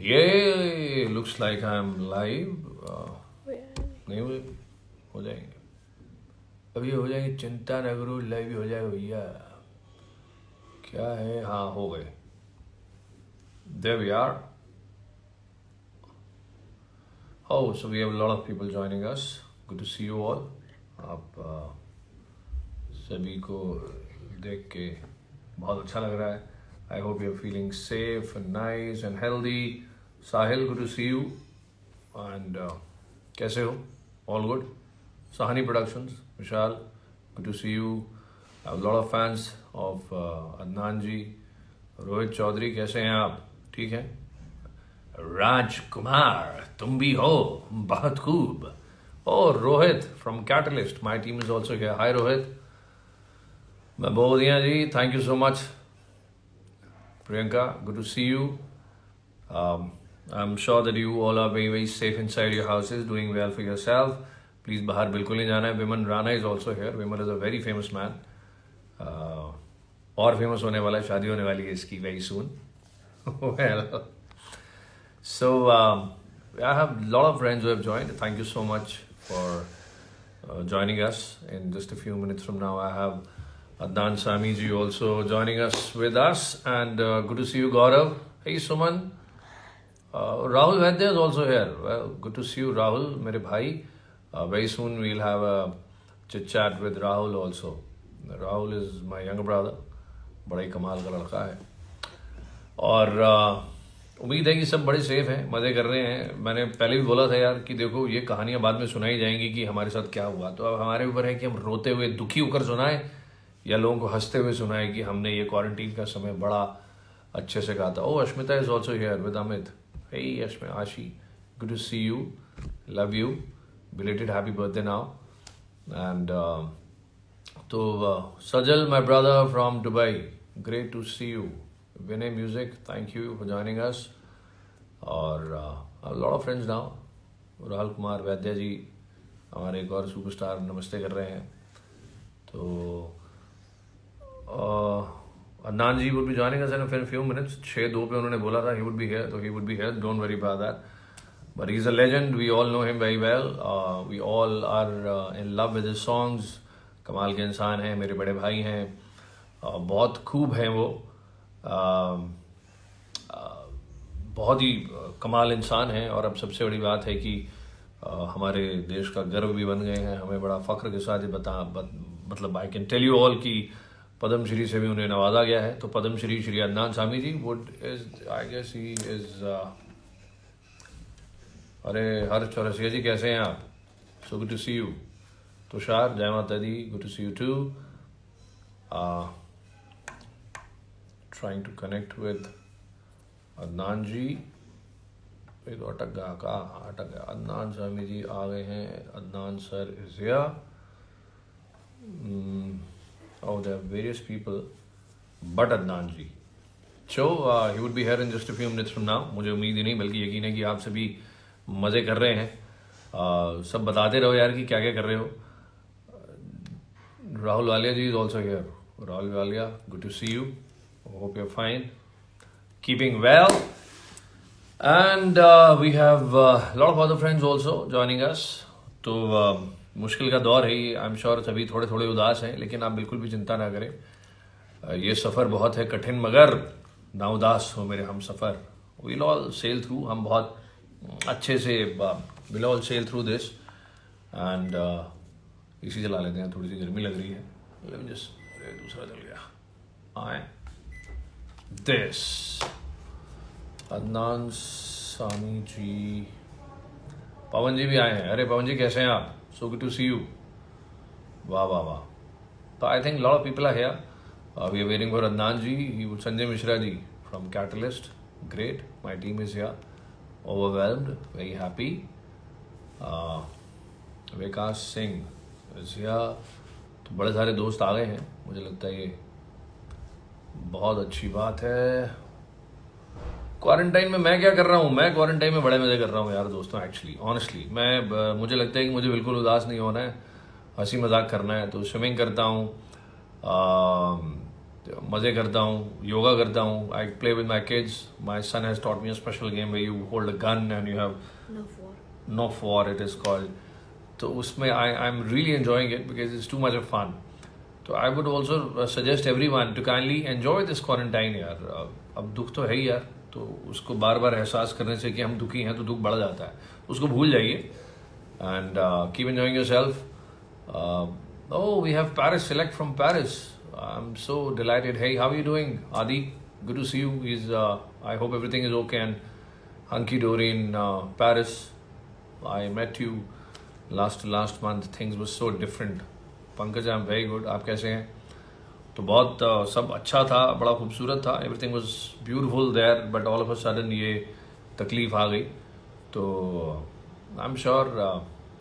ये looks like I'm live. नहीं हुए, हो जाएंगे अभी, हो जाएंगे, चिंता न करो, लाइव भी हो जाएगा भैया। क्या है, हाँ हो गए। There we are. Oh, so we have a lot of people joining us. Good to see you all. आप सभी को देख के बहुत अच्छा लग रहा है। I hope you're feeling safe and nice and healthy. Sahil, good to see you. And कैसे हो? All good? Sahani Productions, Vishal, good to see you. I have a lot of fans of Adnan ji. Rohit Chaudhary, कैसे हैं आप? ठीक हैं? राजकुमार, तुम भी हो, बहुत खूब। Oh, Rohit from Catalyst, my team is also here. Hi Rohit. मैं बोल दिया जी, thank you so much. Priyanka, good to see you. I'm sure that you all are very, very safe inside your houses, doing well for yourself. Please बाहर बिल्कुल नहीं जाना है. Viman Rana is also here. Viman is a very famous man. और famous होने वाला है, शादी होने वाली है इसकी very soon. Well, so I have a lot of friends who have joined. Thank you so much for joining us. In just a few minutes from now, I have Adnan Sami ji also joining us with us, and good to see you, Gaurav. Hey, Suman. Rahul Vaidya is also here. Well, good to see you, Rahul, मेरे भाई. Very soon we'll have a chit chat with Rahul also. Rahul is my younger brother. बड़ा ही कमाल का लड़का है, और उम्मीद है कि सब बड़े सेफ हैं, मज़े कर रहे हैं। मैंने पहले भी बोला था यार कि देखो, ये कहानियाँ बाद में सुनाई जाएंगी कि हमारे साथ क्या हुआ, तो अब हमारे ऊपर है कि हम रोते हुए, दुखी होकर सुनाएं या लोगों को हंसते हुए सुनाएं कि हमने ये क्वारंटीन का समय बड़ा अच्छे से कहा था। Oh, Ashmita is also here with Amit. Hey Ashmita, Aashi, good to see you, love you, belated happy birthday now. And तो Sajal, my brother from Dubai, great to see you. Vinay music, thank you for joining us. और lot of friends now. Rahul Kumar Vaidya ji, हमारे एक और superstar, नमस्ते कर रहे हैं। तो Adnan ji would be joining us in few minutes. 6:02 पे उन्होंने बोला था ही वुड बी हियर, तो he would be here, don't worry about that. But he is a legend, we all know him very well, we all are in love with his songs. कमाल के इंसान हैं, मेरे बड़े भाई हैं, बहुत खूब हैं वो, बहुत ही कमाल इंसान हैं। और अब सबसे बड़ी बात है कि हमारे देश का गर्व भी बन गए हैं। हमें बड़ा फख्र के साथ मतलब I can tell you all कि पद्म श्री से भी उन्हें नवाजा गया है। तो Padma Shri Shri Adnan Sami ji would is, I guess he is, अरे हर्ष चौरसिया जी, कैसे हैं आप? So good to see you. Tushar, जय माता दी, good to see you too. Trying to connect with Adnan ji. एक तो अटक गया, कहाँ अटक गया? अदनान सामी जी आ गए हैं। Adnan sir is here. Oh, there are various people, but Adnan ji. So he would be here in just a few minutes from now. मुझे उम्मीद ही नहीं बल्कि यकीन है कि आप सभी मज़े कर रहे हैं। सब बताते रहो यार कि क्या क्या कर रहे हो। राहुल वालिया जी is also here. Rahul Walia, good to see you. Hope you're fine. Keeping well. And we have a lot of other friends also joining us. तो मुश्किल का दौर है ये, आई एम श्योर सभी थोड़े थोड़े उदास हैं, लेकिन आप बिल्कुल भी चिंता ना करें। ये सफ़र बहुत है कठिन, मगर ना उदास हो मेरे हम सफ़र। विल ऑल सेल थ्रू, हम बहुत अच्छे से will all sail through this. And इसी चला लेते हैं, थोड़ी सी गर्मी लग रही है। दूसरा चल गया। आए दिस अदनान सामी जी, पवन जी भी आए हैं। अरे पवन जी, कैसे हैं आप? So good to see you. वाह वाह वाह। So I think a lot of people are here. We are waiting for Adnan ji. Sanjay Mishra ji from Catalyst. Great. My team is here. Overwhelmed. Very happy. Vikas Singh is here. तो बड़े सारे दोस्त आ गए हैं, मुझे लगता है ये बहुत अच्छी बात है। क्वारंटाइन में मैं क्या कर रहा हूँ? मैं क्वारंटाइन में बड़े मज़े कर रहा हूँ यार दोस्तों। एक्चुअली ऑनेस्टली मुझे लगता है कि मुझे बिल्कुल उदास नहीं होना है, हंसी मजाक करना है। तो स्विमिंग करता हूँ, मज़े करता हूँ, योगा करता हूँ. I play with my kids. My son has taught me a special game where you hold a gun and you have Nerf war it is called. तो उसमें I'm really enjoying it because it's too much of fun. तो I would also suggest everyone to kindly enjoy this quarantine यार. अब दुख तो है ही यार, तो उसको बार बार एहसास करने से कि हम दुखी हैं तो दुख बढ़ जाता है. उसको भूल जाइए and keep enjoying yourself. Oh, we have Paris Select from Paris. I'm so delighted. Hey, how are you doing, Adi? Good to see you. I hope everything is okay and hunky dory in Paris. I met you last month. Things were so different. Pankaj, I'm very good. आप कैसे हैं? तो बहुत सब अच्छा था, बड़ा खूबसूरत था. Everything was beautiful there, but all of a sudden ये तकलीफ आ गई. तो I'm sure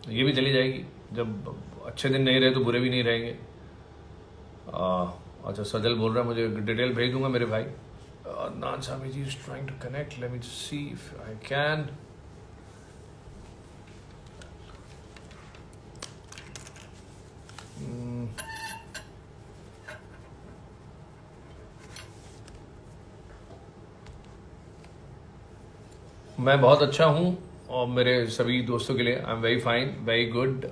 ये भी चली जाएगी. जब अच्छे दिन नहीं रहे तो बुरे भी नहीं रहेंगे. अच्छा, सजल बोल रहा है, मुझे डिटेल भेज दूंगा मेरे भाई. Adnan Samiji is trying to connect. Let me just see if I can. मैं बहुत अच्छा हूँ और मेरे सभी दोस्तों के लिए I am very fine, very good.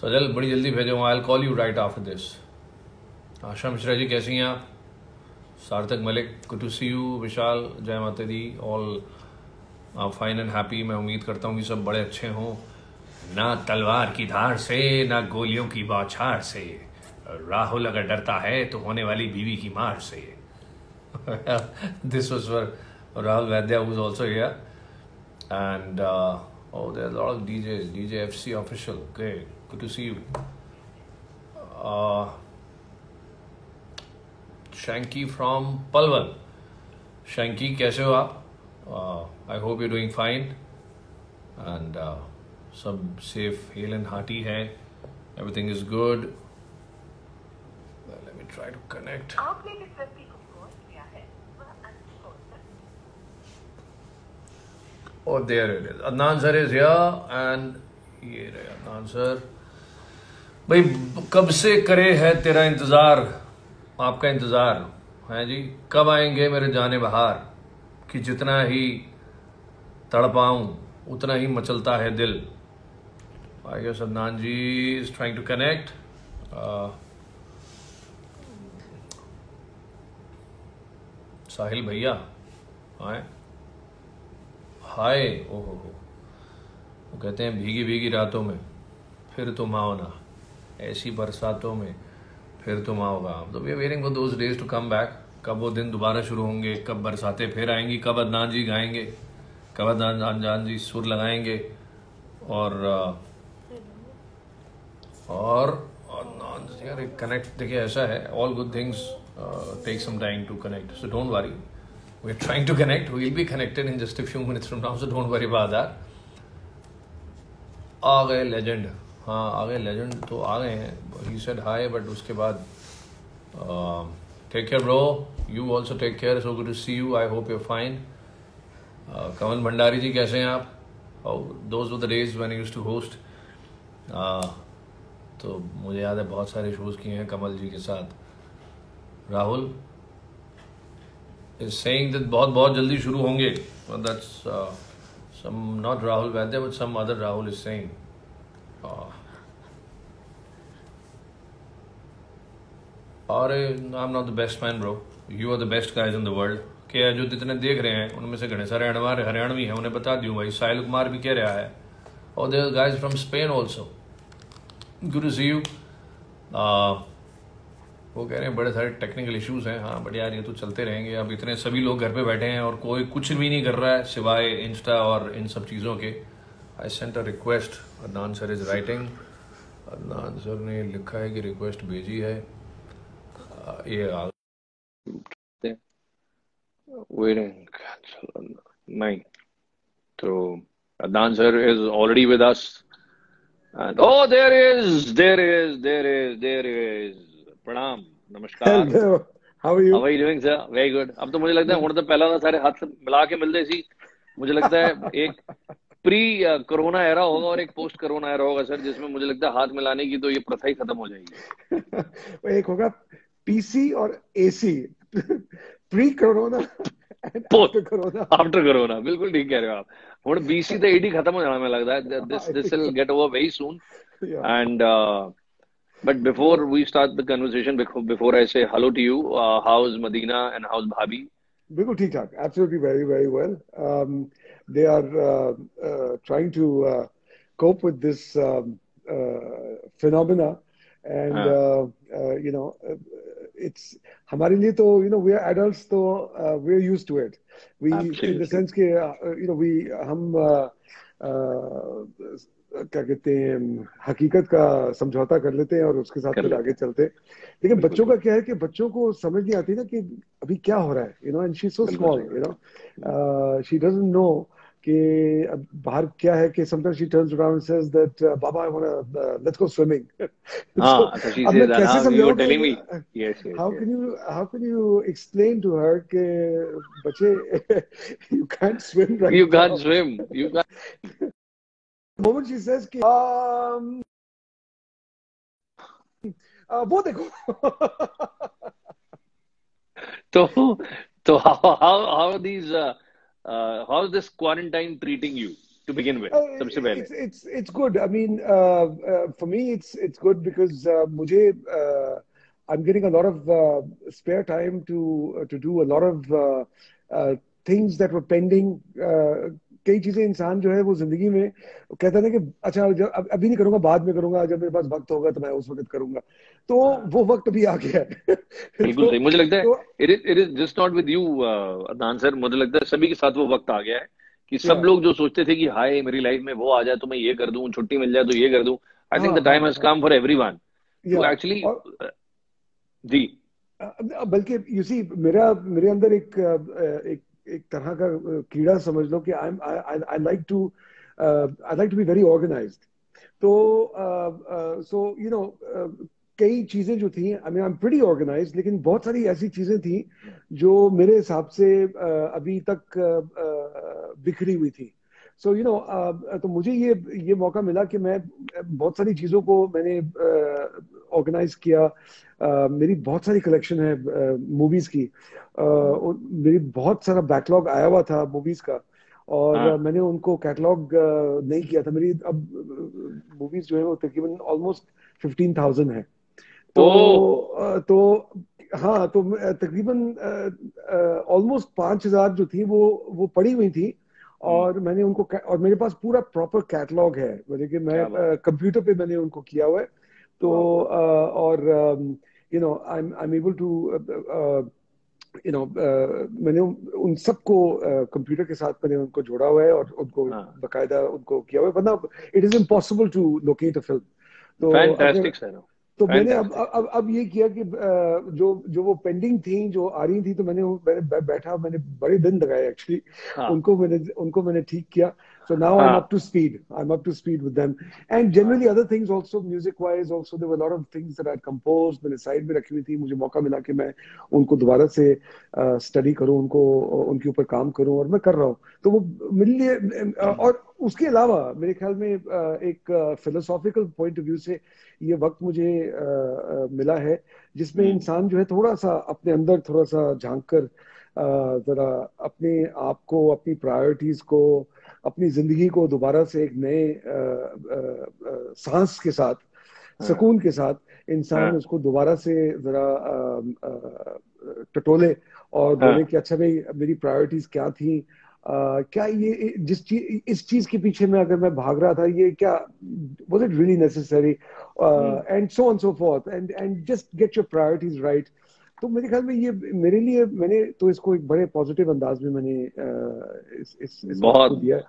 Sajal बड़ी जल्दी भेजो. I will call you right after this. Asha Mishra ji कैसी हैं आप? Sarthak Malik, good to see you. Vishal, जय माता दी. All fine and happy. मैं उम्मीद करता हूँ कि सब बड़े अच्छे हों. ना तलवार की धार से, ना गोलियों की बौछार से, राहुल अगर डरता है तो होने वाली बीवी की मार से. This was for Rahul Vaidya, who's also here, and oh, there are a lot of DJs. DJ FC official, great, good to see you. Shanky from Palwal. Shanky, कैसे हो आप? I hope you're doing fine and सब safe, hale and hearty है. Everything is good. Well, let me try to connect. आपने किस व्यक्ति को call किया है? Oh, there it is. Adnan sir is here and ये रहे Adnan sir. भाई कब से करे है तेरा इंतज़ार, आपका इंतज़ार है जी. कब आएंगे मेरे जाने बहार, कि जितना ही तड़पाऊं उतना ही मचलता है दिल. I guess Adnan ji is trying to connect. साहिल भैया आए. हाय. ओहो, वो कहते हैं भीगी भीगी रातों में फिर तुम आओ ना, ऐसी बरसातों में फिर तुम आओगा. तो we are waiting for those days to come back. कब वो दिन दोबारा शुरू होंगे, कब बरसातें फिर आएंगी, कब अदनान जी गाएंगे, कब अदनान जी सुर लगाएंगे. और अदनान जी यार कनेक्ट. देखिए ऐसा है, all good things take some time to connect, so don't worry. We're trying to connect. We'll be connected in just a few minutes from now, so don't worry about that. आ गए legend. हाँ आ गए legend, तो आ गए हैं. He said hi, but उसके बाद take care bro. You also take care. So good to see you. I hope you're fine. कमल भंडारी जी कैसे हैं आप? Oh, those were the days when I used to host. तो मुझे याद है बहुत सारे शोज किए हैं कमल जी के साथ. राहुल is saying that बहुत जल्दी शुरू होंगे. That's some, not Rahul Vaidya, but some other Rahul is saying. अरे I'm not the best man bro. You are the best guys in the world. क्या जो जितने देख रहे हैं उनमें से घने सारे हरियाणवी हैं, उन्हें बता दूँ भाई. साहिल कुमार भी कह रहा है. और there are guys from Spain also. Good to see you. वो कह रहे हैं बड़े सारे टेक्निकल इश्यूज हैं. हाँ बट यार ये तो चलते रहेंगे. अब इतने सभी लोग घर पे बैठे हैं और कोई कुछ भी नहीं कर रहा है सिवाय इंस्टा और इन सब चीज़ों के. I sent a request. Adnan sir is writing. Adnan sir ने लिखा है कि रिक्वेस्ट भेजी है. ये वेटिंग कैंसिल नहीं. तो Adnan sir is already with us and oh there is प्रणाम, नमस्कार. How are you? How are you doing sir? Very good. अब तो मुझे लगता है तो पहला सारे हाथ मिला के मिलते सी. मुझे लगता है एक प्री कोरोना एरा होगा और एक पोस्ट कोरोना एरा होगा सर, जिसमें मुझे लगता है हाथ मिलाने की तो ये प्रथा ही खत्म हो जाएगी. एक होगा PC और AC, pre corona and Both after corona. after corona, बिल्कुल ठीक कह रहे हो आप। और BC तो 80 खत्म हो जाना में लगता है, I this think will so. get over very soon। Yeah. And but before So we start the conversation, before I say hello to you, how's Madina and how's Bhabhi? बिल्कुल ठीक ठाक, absolutely very very well. They are trying to cope with this phenomena, and हाँ, you know, it's हमारे लिए तो, you know, we are adults, तो we are used to it. We, in the absolutely, sense के you know, we हम क्या कहते हैं, हकीकत का समझौता कर लेते हैं और उसके साथ कर फिर लेते आगे हैं, चलते हैं। लेकिन बिल्कुल बच्चों ठीक, का क्या है कि बच्चों को समझ नहीं आती ना कि अभी क्या हो रहा है, you know, and she is so बिल्कुल स्मॉल, सही। You know, she doesn't know कि अब बाहर क्या है, कि sometimes she turns around and says that बाबा I want let's go swimming. So हाँ, so she अब says मैं that, कैसे हाँ, you were समझाऊं telling me, कि yes, yes, how yes, can you, how can you explain to her कि बच्चे you can't swim right you can't now. swim, you can't। Moment she says कि वो देखो। तो how are these how's this quarantine treating you to begin with, सबसे पहले? It's good. I mean, for me, it's good because मुझे I'm getting a lot of spare time to do a lot of things that were pending. कई चीजें इंसान जो है वो जिंदगी में कहता है ना कि अच्छा अभी नहीं करूंगा, बाद में करूंगा, जब मेरे पास वक्त होगा तो मैं उस वक्त करूंगा। तो हाँ, वो वक्त अभी आ गया है। बिल्कुल सही, मुझे लगता है तो it is just not with you, Adnan sir, मुझे लगता है सभी के साथ वो वक्त आ गया है कि सब या लोग जो सोचते थे कि हाय मेरी लाइफ में वो आ जाए तो मैं ये कर दूं, छुट्टी मिल जाए तो ये कर दूं, आई थिंक हाँ द हाँ टाइम हैज हाँ कम फॉर एवरीवन या टू एक्चुअली, और जी, बल्कि यू सी मेरा मेरे अंदर एक एक तरह का कीड़ा समझ लो कि I like to be very organised. तो सो यू नो, कई चीजें जो थी, I mean I am pretty organised, लेकिन बहुत सारी ऐसी चीजें थी जो मेरे हिसाब से अभी तक बिखरी हुई थी। सो यू नो, तो मुझे ये मौका मिला कि मैं बहुत सारी चीजों को मैंने ऑर्गेनाइज किया। मेरी बहुत सारी कलेक्शन है मूवीज की। मेरी बहुत सारा बैकलॉग आया हुआ था मूवीज का, और हाँ, मैंने उनको कैटलॉग नहीं किया था। मेरी अब मूवीज जो है वो तकरीबन ऑलमोस्ट 15,000 है। तो ओ, हाँ, तो तकरीबन ऑलमोस्ट 5,000 जो थी वो पड़ी हुई थी। और मैंने उनको और मेरे पास पूरा प्रॉपर कैटलॉग है, मतलब कि मैं क्या बात, कंप्यूटर पे मैंने उनको किया हुआ है। तो वाह, और you know, I am able to you know, मैंने उन सबको कंप्यूटर के साथ मैंने उनको जोड़ा हुआ है और उनको हाँ, बकायदा उनको किया हुआ है, वरना it is impossible to locate a film. तो अगर फैंटास्टिक सर, तो मैंने फैंटास्टिक, अब ये किया कि जो जो वो पेंडिंग थी जो आ रही थी, तो मैंने बैठा, मैंने बड़े दिन लगाए एक्चुअली, हाँ, उनको मैंने ठीक किया। So now I'm up हाँ, to speed. I'm up to speed with them. And generally other things also, music wise also, there were a lot of things that I'd composed, मैंने साइड में रखी हुई थी। मुझे मौका मिला कि मैं उनको दोबारा से स्टडी करूं, उनको उनके ऊपर काम करूं, और मैं कर रहा हूं। तो वो मेरे लिए और उसके अलावा मेरे ख्याल में एक फिलोसॉफिकल पॉइंट ऑफ व्यू से ये वक्त मुझे मिला है, जिसमें इंसान जो है थोड़ा सा अपने अंदर थोड़ा सा झांक कर जरा अपने आप को, अपनी प्रायोरिटीज को, अपनी जिंदगी को दोबारा से एक नए सांस के साथ, हाँ, सुकून के साथ इंसान हाँ, उसको दोबारा से जरा टटोले और बोले हाँ, कि अच्छा भाई, मेरी प्रायोरिटीज क्या थी, क्या ये इस चीज के पीछे में अगर मैं भाग रहा था, ये क्या, was it really necessary, and so on so forth, and just get your priorities right। तो मेरे ख्याल में ये मेरे लिए, मैंने तो इसको एक बड़े पॉजिटिव अंदाज में मैंने इस वक्त को बहुत दिया है।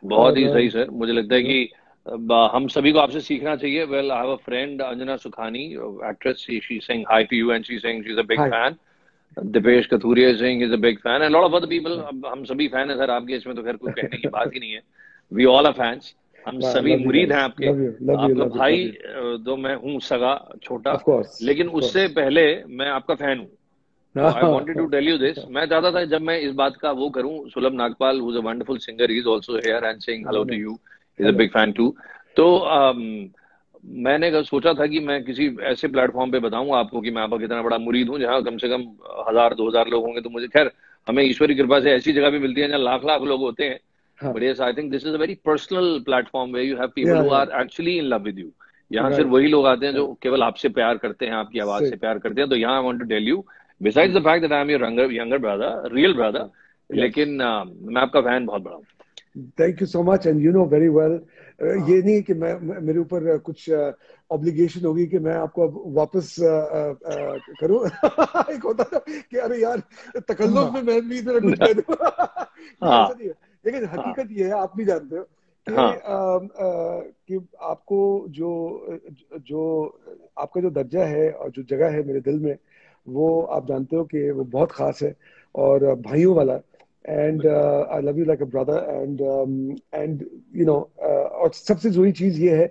बहुत और ही सही सर, मुझे लगता है यू नो, कि हम सभी को आपसे सीखना चाहिए। Well, I have a friend Anjana Sukhani, actress, she saying hi to you and she saying she is a big hi fan. Dipesh Kathuria is saying he is a big fan and lot of other people, हम सभी fan हैं sir आपके, इसमें तो खैर कोई कहने की बात ही नहीं है। वी ऑल आर फैंस, हम सभी लव यू मुरीद हैं गाइस, आपके। लव यू लव यू आपका लव यू लव भाई यू। तो मैं हूँ सगा, छोटा, ऑफ कोर्स, लेकिन ऑफ उससे कोर्स। पहले मैं आपका फैन हूँ। तो I wanted to tell you this, मैं चाहता था जब मैं इस बात का वो करूं, Sulabh Nagpal who is a wonderful singer, he is also here and saying hello to hello you, is a hello. Big fan too. तो मैंने सोचा था कि मैं किसी ऐसे प्लेटफॉर्म पे बताऊंगा आपको कि मैं आपका कितना बड़ा मुरीद हूँ, जहाँ कम से कम 1000-2000 लोग होंगे, तो मुझे खैर हमें ईश्वर की कृपा से ऐसी जगह भी मिलती है जहाँ लाख लाख लोग होते हैं। हाँ, but yes, I think this is a very personal platform way you have people या who are actually in love with you. यहाँ सिर्फ राइट वही लोग आते हैं जो राइट केवल आपसे प्यार करते हैं, आपकी आवाज सही से प्यार करते हैं। तो यहाँ I want to tell you, besides the fact that I am your younger brother, real brother, yes लेकिन मैं आपका फैन बहुत बड़ा हूँ। Thank you so much and you know very well. ये नहीं कि मेरे ऊपर कुछ ऑब्लिगेशन होगी कि मैं आपको अब वापस करूं। एक होता था कि अरे यार तकल्लुफ में मैं भी इधर कुछ कह दूं। नहीं ऐसा हाँ नहीं है, लेकिन हाँ हकीकत ये है, आप भी जानते हो हाँ कि आपको जो जो आपका जो दर्जा है और जो जगह है मेरे दिल में, वो आप जानते हो कि वो बहुत खास है और भाइयों वाला। And I love you like a brother and you know और सबसे जरूरी चीज ये है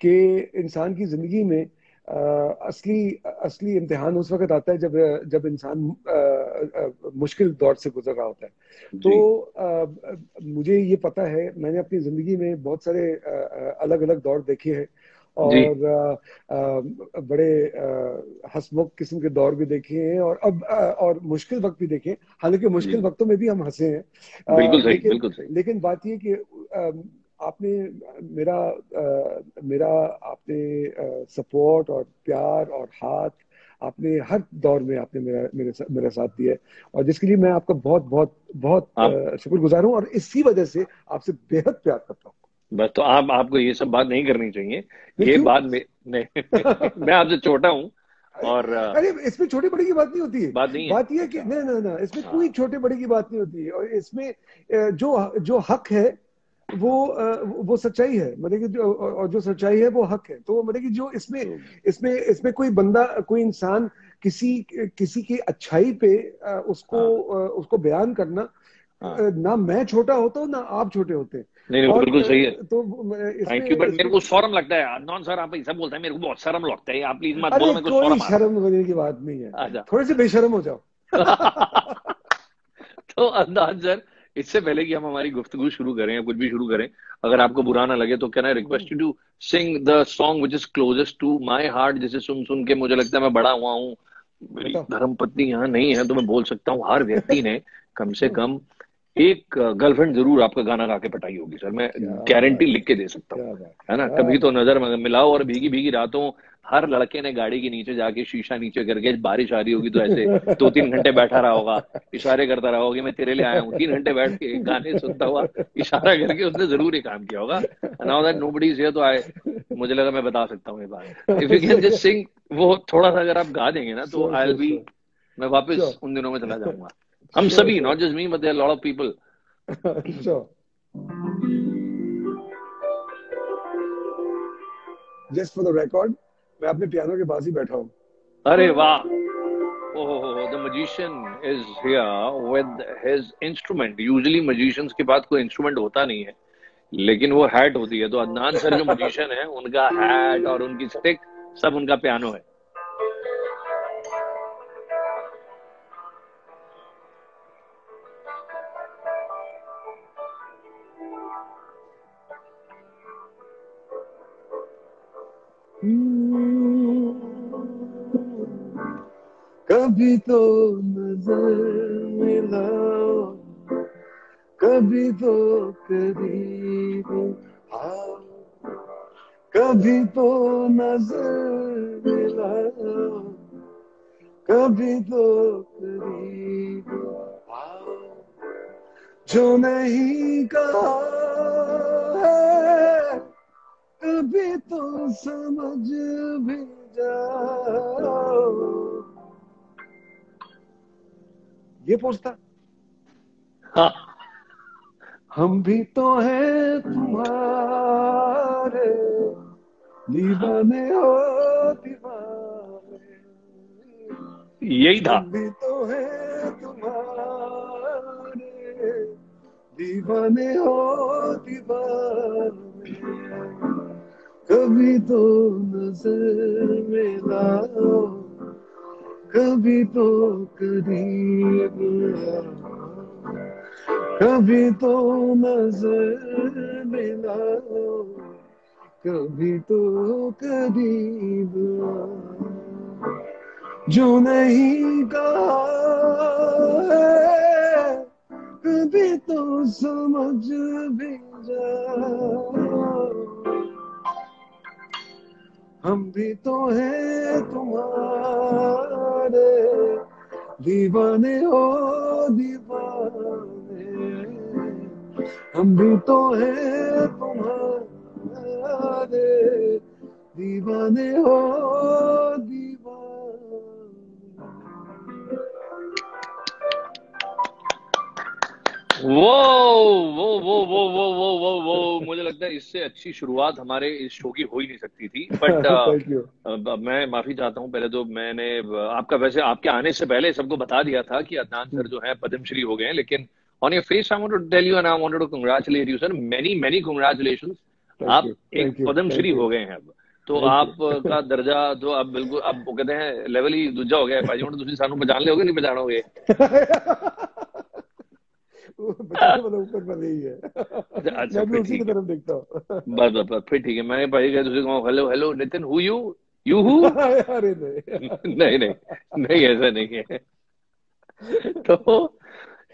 कि इंसान की जिंदगी में असली असली इम्तिहान उस वक्त आता है जब जब इंसान मुश्किल दौर से गुजर रहा होता है। तो जी मुझे ये पता है, मैंने अपनी जिंदगी में बहुत सारे अलग अलग दौर देखे हैं जी और बड़े हंसमुख किस्म के दौर भी देखे हैं और अब और मुश्किल वक्त भी देखे हैं। हालांकि जी, मुश्किल वक्तों में भी हम हंसे हैं। बिल्कुल सही लेकिन बिल्कुल सही। लेकिन बात ये कि आपने मेरा मेरा आपने सपोर्ट और प्यार और हाथ आपने हर दौर में आपने मेरा साथ दिया है और जिसके लिए मैं आपका बहुत बहुत बहुत आप शुक्रगुजार हूँ और इसी वजह से आपसे बेहद प्यार करता हूँ। बस, तो आप आपको ये सब बात नहीं करनी चाहिए। नहीं ये क्यों? बात में नहीं, मैं आपसे छोटा हूँ अरे और अरे इसमें छोटे बड़े की बात नहीं होती है। बात नहीं है। बात यह है कि अच्छा। नहीं ना ना इसमें कोई हाँ छोटे बड़े की बात नहीं होती है और इसमें जो जो हक है वो सच्चाई है, मतलब कि जो और जो सच्चाई है वो हक है। तो मतलब कि जो इसमें तो इसमें इसमें कोई बंदा कोई इंसान किसी किसी की अच्छाई पे हाँ उसको बयान करना, हाँ, ना मैं छोटा होता हूँ ना आप छोटे होते हैं। नहीं नहीं, वो और बिल्कुल सही है। तो थैंक इसमें यू, बट मेरे इसमें को शर्म लगता है अदनान सर, आप ऐसा बोलते हैं, मेरे को बहुत शर्म लगता है। आप प्लीज मत बोलो, अरे मेरे को कोई शर्म आ रहा शर्म वगैरह की बात नहीं है, है। आजा। थोड़े से बेशर्म हो जाओ। तो अदनान सर, इससे पहले कि हम हमारी गुफ्तगू शुरू करें या कुछ भी शुरू करें, अगर आपको बुरा ना लगे तो can I request you to sing the song which is closest to my heart, जिसे सुन सुन के मुझे लगता है मैं बड़ा हुआ हूँ। मेरी बताओ। धर्मपत्नी यहाँ नहीं है, तो मैं बोल सकता हूँ हर व्यक्ति ने कम से क्या कम एक गर्लफ्रेंड जरूर आपका गाना गा के पटाई होगी सर, मैं गारंटी बात है, लिख के दे सकता हूँ। क्या बात है, है ना, क्या कभी तो बात नजर मिलाओ। और भीगी भीगी रातों, हर लड़के ने गाड़ी के नीचे जाके शीशा नीचे करके, बारिश आ रही होगी तो ऐसे 2-3 घंटे बैठा रहा होगा, इशारे करता रहा होगा कि मैं तेरे लिए आया हूँ। 3 घंटे बैठ के गाने सुनता हुआ इशारा करके उसने जरूर ये काम किया होगा। Now that nobody is here, तो आई मुझे लगा मैं बता सकता हूँ ये बात। इफ यू कैन सही जस्ट है। सिंग, वो थोड़ा सा अगर आप गा देंगे ना, तो sure I will sure be, sure मैं वापस श्योर उन दिनों में चला जाऊंगा। हम श्योर सभी, sure not just me but there lot of people. Sure. Just for the record, मैं अपने पियानो के पास ही बैठा हूँ। अरे वाह, oh, the magician is here with his instrument। Usually magicians के पास कोई इंस्ट्रूमेंट होता नहीं है, लेकिन वो हैट होती है। तो अदनान सर जो magician है, उनका हैट और उनकी स्टिक सब उनका पियानो है। कभी तो नजर मिलाओ, कभी तो करीब आओ, कभी तो नजर मिलाओ, कभी तो करीब आओ। जो नहीं कहा है कभी तो समझ भी जाओ। ये पूछता, हाँ, हम भी तो हैं तुम्हारे, दीवाने हो दीवाने। यही था। हम भी तो हैं तुम्हारे, दीवाने हो दीवाने। कभी तो नजर मिलाओ, कभी तो करीब आओ, कभी तो नजर मिलाओ, कभी तो करीब जो नहीं कहा है कभी तो समझ भी जा हम भी तो हैं तुम्हारे दीवाने हो दीवाने हम भी तो हैं तुम्हारे दीवाने हो दीवाने वो मुझे लगता है इससे अच्छी शुरुआत हमारे इस शो की हो ही नहीं सकती थी। बट थैंक यू मैं माफी चाहता हूँ। पहले तो मैंने आपका वैसे आपके आने से पहले सबको बता दिया था कि अदनान सर जो है पद्मश्री हो गए हैं, लेकिन on your face I want to tell you and I wanted to congratulate you sir, many many congratulations. आप एक पद्मश्री हो गए हैं अब, तो आपका दर्जा तो अब बिल्कुल, अब वो कहते हैं लेवल ही दूजा हो गया है। भाई तुम सानू पहचान लोगे नहीं पहचानोगे? बचाने वाला ऊपर वाले ही है। अच्छा मैं भी फिर उसी की ठीक है, तरफ देखता हूँ। बस फिर ठीक है। मैंने भाई कहा तुझे कहूँ hello hello Nitin, who you who? अरे नहीं नहीं नहीं नहीं, ऐसा नहीं है।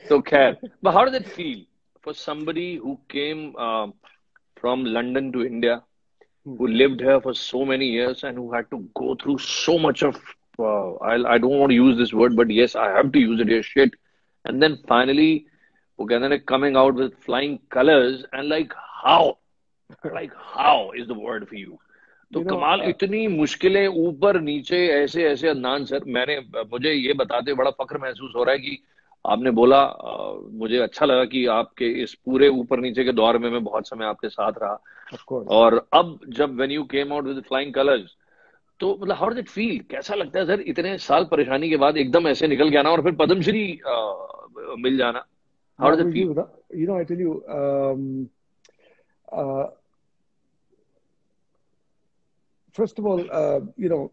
तो खैर, but how does it feel for somebody who came from London to India, who lived here for so many years and who had to go through so much of I don't want to use this word, but yes, I have to use it here, shit, and then finally वो कहते हैं coming out with flying colors and how is the word for you? तो कमाल, इतनी मुश्किलें ऊपर नीचे ऐसे ऐसे। अदनान सर, मुझे ये बताते बड़ा फख्र महसूस हो रहा है कि आपने बोला, मुझे अच्छा लगा कि आपके इस पूरे ऊपर नीचे के दौर में मैं बहुत समय आपके साथ रहा। और अब जब when you came out with flying colours, तो मतलब हाउ डज इट फील? कैसा लगता है सर इतने साल परेशानी के बाद एकदम ऐसे निकल के आना और फिर पद्मश्री मिल जाना? How does it feel? You know, I tell you, first of all, you know,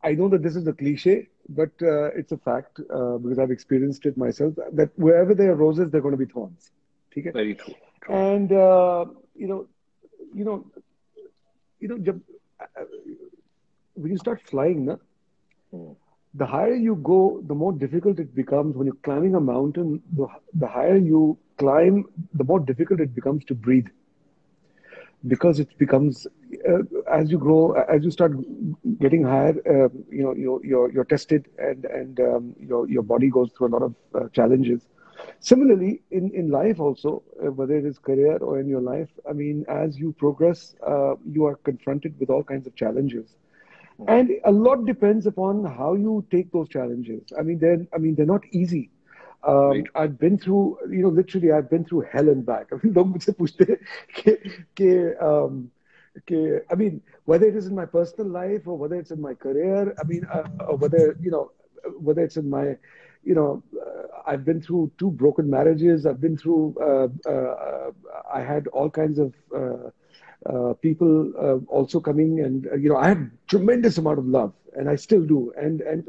I know that this is a cliche, but it's a fact because I've experienced it myself. That wherever there are roses, there are going to be thorns. Okay? Very true. And you know, जब, when you start flying, na, the higher you go, the more difficult it becomes. When you're climbing a mountain, the higher you climb, the more difficult it becomes to breathe. Because it becomes, as you grow, as you start getting higher, you know, you're tested, and your body goes through a lot of challenges. Similarly, in life also, whether it is career or in your life, I mean, as you progress, you are confronted with all kinds of challenges. And a lot depends upon how you take those challenges. I mean, they're not easy. I've been through, you know, literally, I've been through hell and back. I mean, लोग मुझसे पूछते हैं कि I mean, whether it is in my personal life or whether it's in my career, I mean, or whether, you know, whether it's in my, you know, I've been through 2 broken marriages. I've been through, I had all kinds of people also coming, and you know, I had tremendous amount of love, and I still do,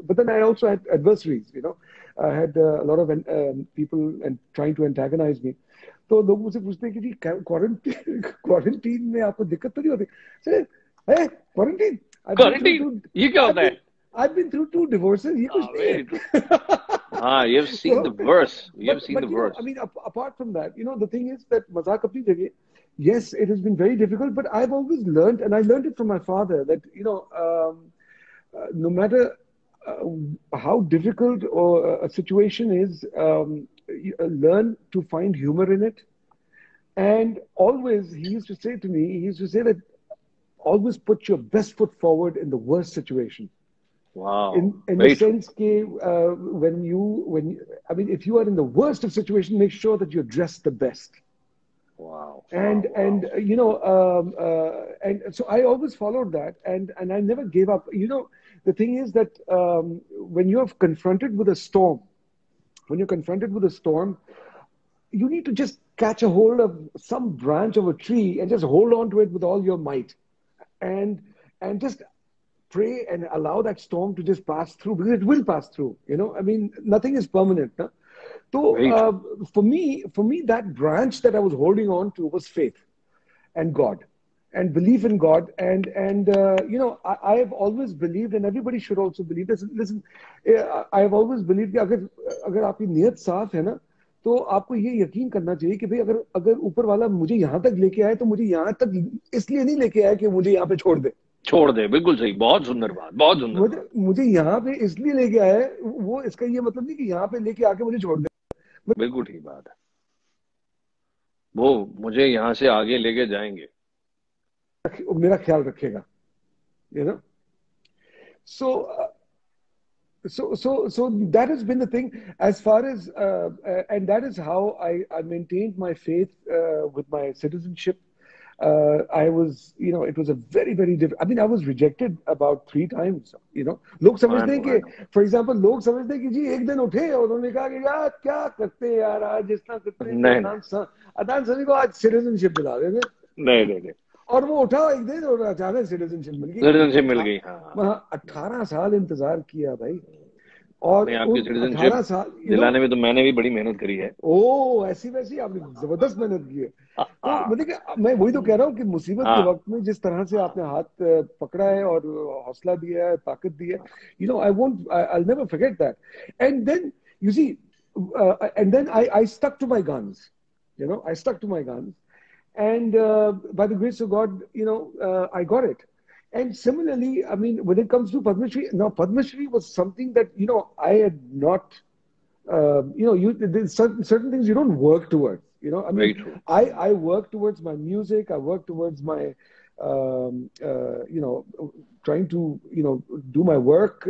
but then I also had adversaries, you know. I had a lot of people and trying to antagonize me. तो लोग मुझसे पूछते हैं कि जी quarantine में आपको दिक्कत तो नहीं होती? क्वारंटीन ये क्या होता है? I've been through 2 divorces. ये कुछ नहीं है. You've seen the worst. You've seen the worst. I mean, apart from that, you know, the thing is that मजाक अपनी जगह. Yes, it has been very difficult, but I've always learned, and I learned it from my father, that, you know, no matter how difficult or a situation is, you learn to find humor in it. And always, he used to say that always put your best foot forward in the worst situation. Wow. In the sense that when I mean, if you are in the worst of situation, make sure that you're dressed the best. Wow. And you know, and so I always followed that, and I never gave up. You know, the thing is that when you're confronted with a storm, you need to just catch a hold of some branch of a tree and just hold on to it with all your might, and just pray and allow that storm to just pass through, because it will pass through. You know, I mean, nothing is permanent. Huh? So for me, that branch that I was holding on to was faith and God. and belief in God. I have always believed, and everybody should also believe this. Listen, I have always believed कि अगर आपकी नियत साफ है ना, तो आपको ये यकीन करना चाहिए कि भाई अगर अगर ऊपर वाला मुझे यहाँ तक लेके आए, तो मुझे यहाँ तक इसलिए नहीं लेके आया कि मुझे यहाँ पे छोड़ दे। बिल्कुल सही, बहुत सुंदर बात, बहुत सुंदर बात। मुझे यहाँ पे इसलिए लेके आया है, वो इसका ये मतलब नहीं कि यहाँ पे लेके आके मुझे छोड़ दे। बिल्कुल ठीक बात है, वो मुझे यहाँ से आगे लेके जाएंगे, मेरा ख्याल रखेगा, you know. So so that has been the thing as far as and that is how I maintained my faith with my citizenship. I was, it was a very very different. I mean, I was rejected about 3 times. लोग समझते हैं कि, for example, लोग समझते हैं कि जी एक दिन उठे और उन्होंने कहा कि यार क्या करते हैं यार, आज जिस तरह करते हैं अदनान सनी को आज सिटीजनशिप दिला देंगे। नहीं, और वो उठा एक दिन और अचानक सिटीजनशिप मिल गई। 18 साल इंतजार किया भाई, और आपकी सिटीजनशिप दिलाने में तो मैंने भी बड़ी मेहनत करी है। ओ ऐसी वैसी आपने जबरदस्त मेहनत की है। तो मतलब मैं वही तो कह रहा हूँ कि मुसीबत के वक्त में जिस तरह से आपने हाथ पकड़ा है और हौसला दिया है, ताकत दी है, I'll never forget that. And then you see, and then I stuck to my guns. I stuck to my guns, and by the grace of God, I got it. And similarly, I mean, when it comes to Padma Shri, now Padma Shri was something that I had not. There's certain things you don't work towards. I mean, I work towards my music. I work towards my, trying to do my work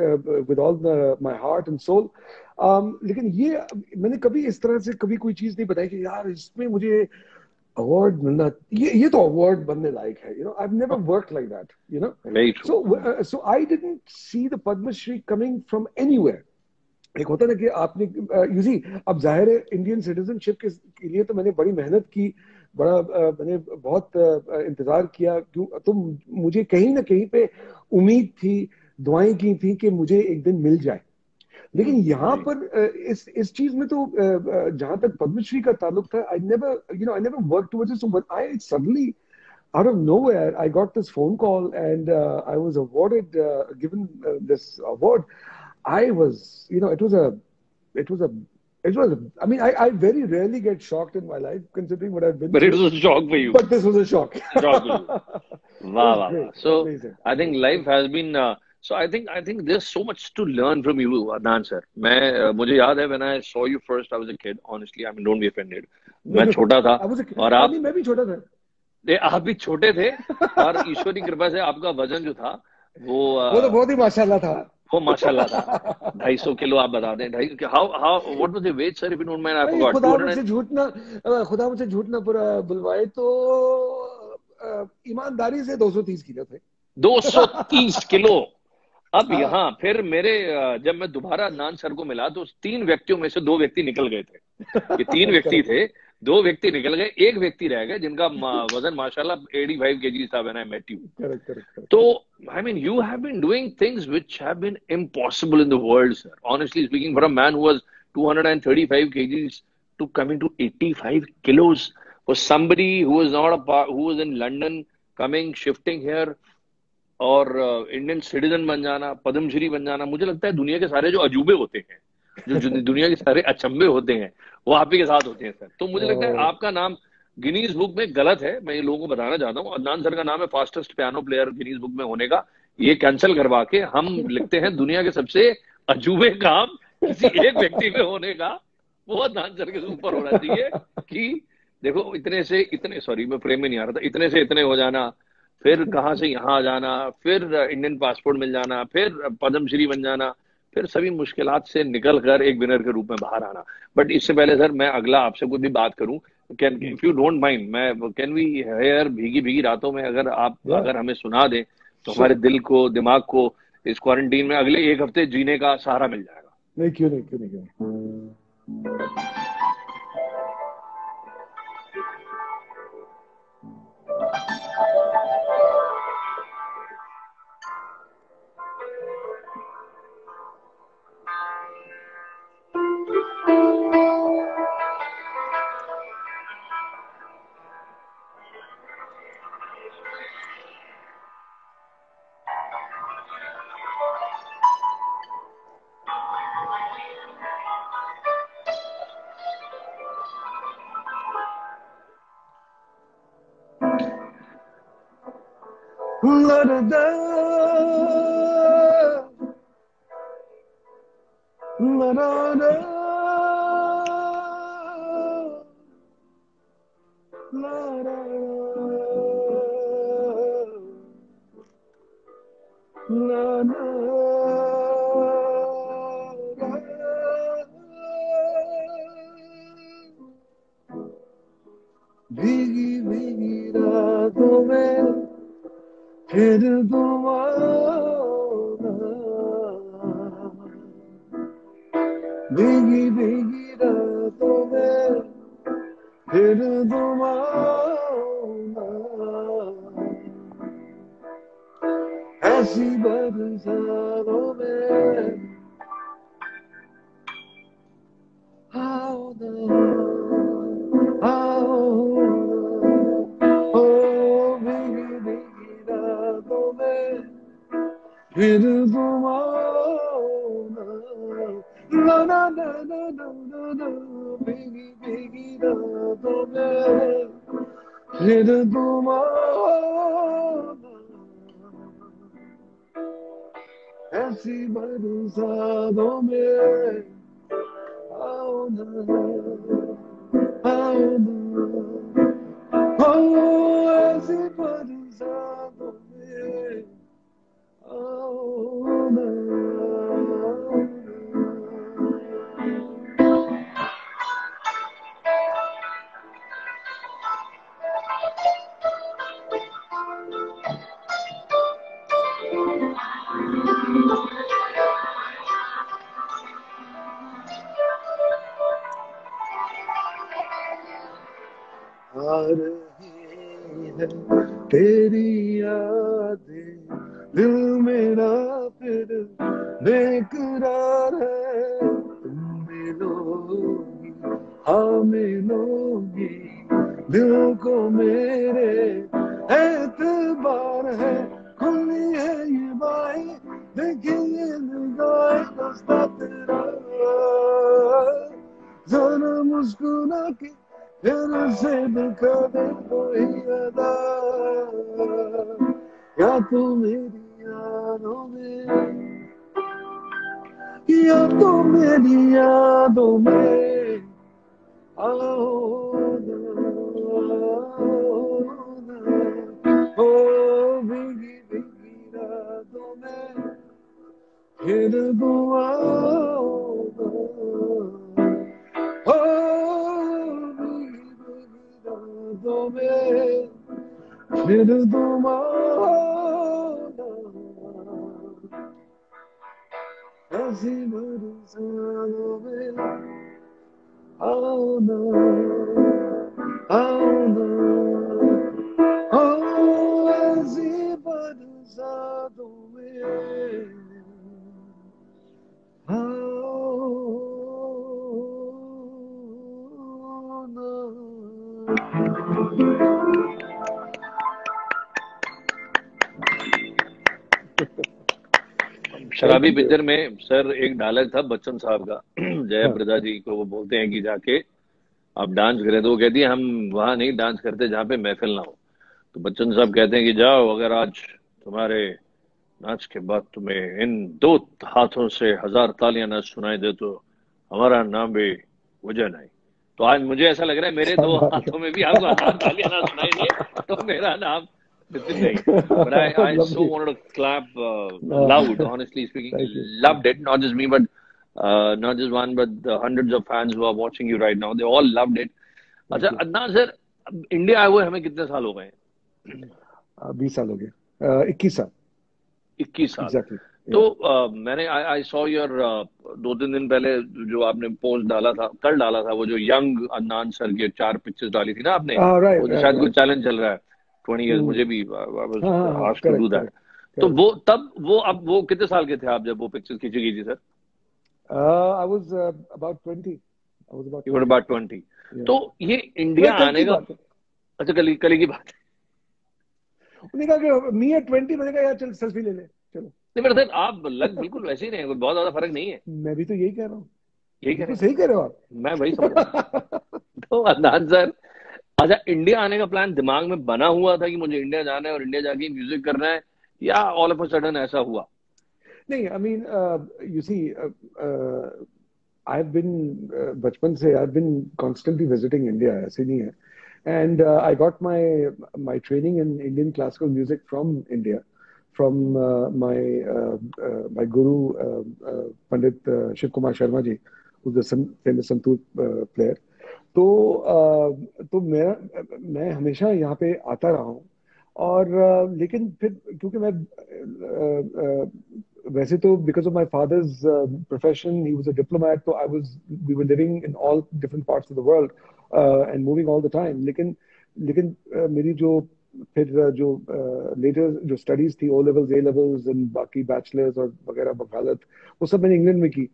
with all my heart and soul. लेकिन ये मैंने कभी इस तरह से कभी कोई चीज नहीं बताई कि यार इसमें मुझे award मिलना, ये तो award बनने लायक है. I've never worked like that. Very true. So I didn't see the Padma Shri coming from anywhere. एक होता ना कि आपने अब जाहिर है इंडियन सिटीजनशिप के लिए तो मैंने बड़ी मेहनत की, मैंने बहुत इंतजार किया, तो मुझे कहीं ना कहीं पे उम्मीद थी, दुआएं की थी कि मुझे एक दिन मिल जाए. लेकिन यहाँ पर इस चीज में तो जहां तक पद्मश्री का ताल्लुक था, I never worked towards it. So when I suddenly out of nowhere I got this phone call and I was awarded, given this award, I was, it was a, I mean, I very rarely get shocked in my life considering what I've been through. But it was a shock for you. But this was a shock. Shock for you. Wow. So amazing. I think life has been, so I think there's so much to learn from you, Adnan sir. मुझे याद है when I saw you first, I was a kid. Honestly, I mean, don't be offended. मैं छोटा था और आप, मैं भी छोटा था. आप भी छोटे थे और ईश्वर की कृपा से आपका वजन जो था वो तो बहुत ही माशाल्लाह था. वो माशाल्लाह था. 250 किलो आप बता दें. How what was the weight, sir, if you don't mind? I forgot. खुदा मुझसे झूठ ना पूरा बुलवाए तो ईमानदारी से 230 किलो थे. 230 किलो. अब यहाँ फिर जब मैं दोबारा अदनान सर को मिला तो 3 व्यक्तियों में से 2 व्यक्ति निकल गए थे. ये 3 व्यक्ति थे, 2 व्यक्ति निकल गए, 1 व्यक्ति रह गए जिनका वजन माशाल्लाह 85 kg था when I met you. Correct. तो I mean, you have been doing things which have been impossible in the world, sir. Honestly speaking, for a man who was 235 kgs to coming to 85 kilos, for somebody who was who was in London, coming, shifting here, और Indian citizen बन जाना, पद्मश्री बन जाना, मुझे लगता है दुनिया के सारे जो अजूबे होते हैं, जो दुनिया के सारे अचंभे होते हैं, वो आप ही के साथ होते हैं सर. तो मुझे लगता है आपका नाम गिनीज बुक में गलत है. मैं ये लोगों को बताना चाहता हूँ, अदनान सर का नाम है fastest piano player Guinness book में होने का. ये कैंसिल करवा के हम लिखते हैं दुनिया के सबसे अजूबे काम किसी एक व्यक्ति में होने का. वो अदनान सर के ऊपर होना चाहिए कि देखो इतने से इतने, सॉरी मैं फ्रेम में नहीं आ रहा था, इतने से इतने हो जाना, फिर कहाँ से यहाँ आ जाना, फिर इंडियन पासपोर्ट मिल जाना, फिर पद्मश्री बन जाना, फिर सभी मुश्किलात से निकल कर एक विनर के रूप में बाहर आना. बट इससे पहले सर मैं अगला आपसे कुछ भी बात करूं, if you don't mind, can we hear भीगी भीगी रातों में अगर हमें सुना दें तो हमारे दिल को, दिमाग को इस क्वारंटीन में अगले 1 हफ्ते जीने का सहारा मिल जाएगा. नहीं, क्यों नहीं. लड़दा लड़दा भीगी भीगी रातों में फिर तुम आओ ना, भीगी भीगी रातों में फिर तुम आओ ना, ऐसी बरसातों में आओ ना, आओ ना, ओ भीगी भीगी रातों में फिर तुम आओ ना, ना ना ना ना ना ना ना, भीगी भीगी रातों में फिर तुम आओ ना, ऐसी बरसातों में आओ ना, आओ ना, ओ ऐसी बरसातों में आओ ना, आ रही है तेरी यादें, दिल मेरा फिर बेकरार है, तुम मिलोगी हाँ मिलोगी, दिल को मेरे एतबार है, खुली है ये बाहें, देखेंगे निगाहें, रास्ता तेरा, जरा मुस्कुरा के फिर से दिखा दे कोई अदा, या तो मेरी यादों में, या तो मेरी यादों में आओ ना, ओ भीगी भीगी रातों में फिर तुम आओ ना, ओ भीगी भीगी रातों में फिर तुम आओ ना, ऐसी बरसातों में आओ ना, आओ ना, ओ ऐसी बरसातों में आओ ना। शराबी पिक्चर में सर एक डायलॉग था बच्चन साहब का, जया प्रदा जी को वो बोलते हैं कि जाके आप डांस करें, तो वो कहती है हम वहां नहीं डांस करते जहाँ पे महफिल ना हो। तो बच्चन साहब कहते हैं कि जाओ, अगर आज तुम्हारे नाच के बाद तुम्हें इन दो हाथों से 1000 तालियां ना सुनाई दे तो हमारा नाम भी वजह नहीं। तो आज मुझे ऐसा लग रहा है मेरे दो हाथों में भी आपको 1000 तालियां ना सुनाई दे तो मेरा नाम नितिन नहीं। But I so wanted to clap loud, honestly speaking. Loved it, not just me, but not just one, but the hundreds of fans who are watching you right now. They all loved it. अच्छा Adnan sir, India आए हुए हमें कितने साल हो गए? 20 साल हो गए, 21 साल। 21 साल। Exactly. तो मैंने आई सॉ योर 2-3 दिन पहले जो आपने पोस्ट डाला था, कल डाला था, वो जो यंग अदनान सर के 4 पिक्चर्स डाली थी ना आपने, right, वो जो शायद कुछ चैलेंज चल रहा है 20 years, मुझे भी asked to do that. तो वो तब अब वो कितने साल के थे आप जब वो पिक्चर खींची गई थी sir? I was about 20. You were about 20. तो ये इंडिया आने का, अच्छा कल की बात है। उन्होंने कहा कि मी एट 20, मैंने कहा यार चल सेल्फी ले ले, चलो। नहीं मेरे सर आप लग बिल्कुल वैसे ही नहीं, बहुत ज्यादा फर्क नहीं है। मैं भी तो यही कह रहा हूँ। यही कह रहे हैं, सही कह रहे हो आप। मैं वही समझ रहा हूँ। तो अदनान सर अच्छा, इंडिया आने का प्लान दिमाग में बना हुआ था कि मुझे इंडिया जाना है और इंडिया जाके म्यूजिक करना है, या ऑल ऑफ अ सडन ऐसा हुआ? नहीं, I mean you see, I have been बचपन से I have been constantly visiting India, ऐसे नहीं है. And I got my training in Indian classical music from India, from my guru Pandit Shiv Kumar Sharma ji, who's the famous santoor player. तो मैं हमेशा यहाँ पे आता रहा हूँ. और लेकिन फिर क्योंकि मैं वैसे तो because of my father's profession, he was a diplomat, तो I was we were living in all different parts of the world and moving all the time. लेकिन लेकिन मेरी जो फिर जो लेटर जो स्टडीज थी, O levels, A levels and बाकी बैचलर्स और वगैरह वकालत, वो सब मैंने इंग्लैंड में की.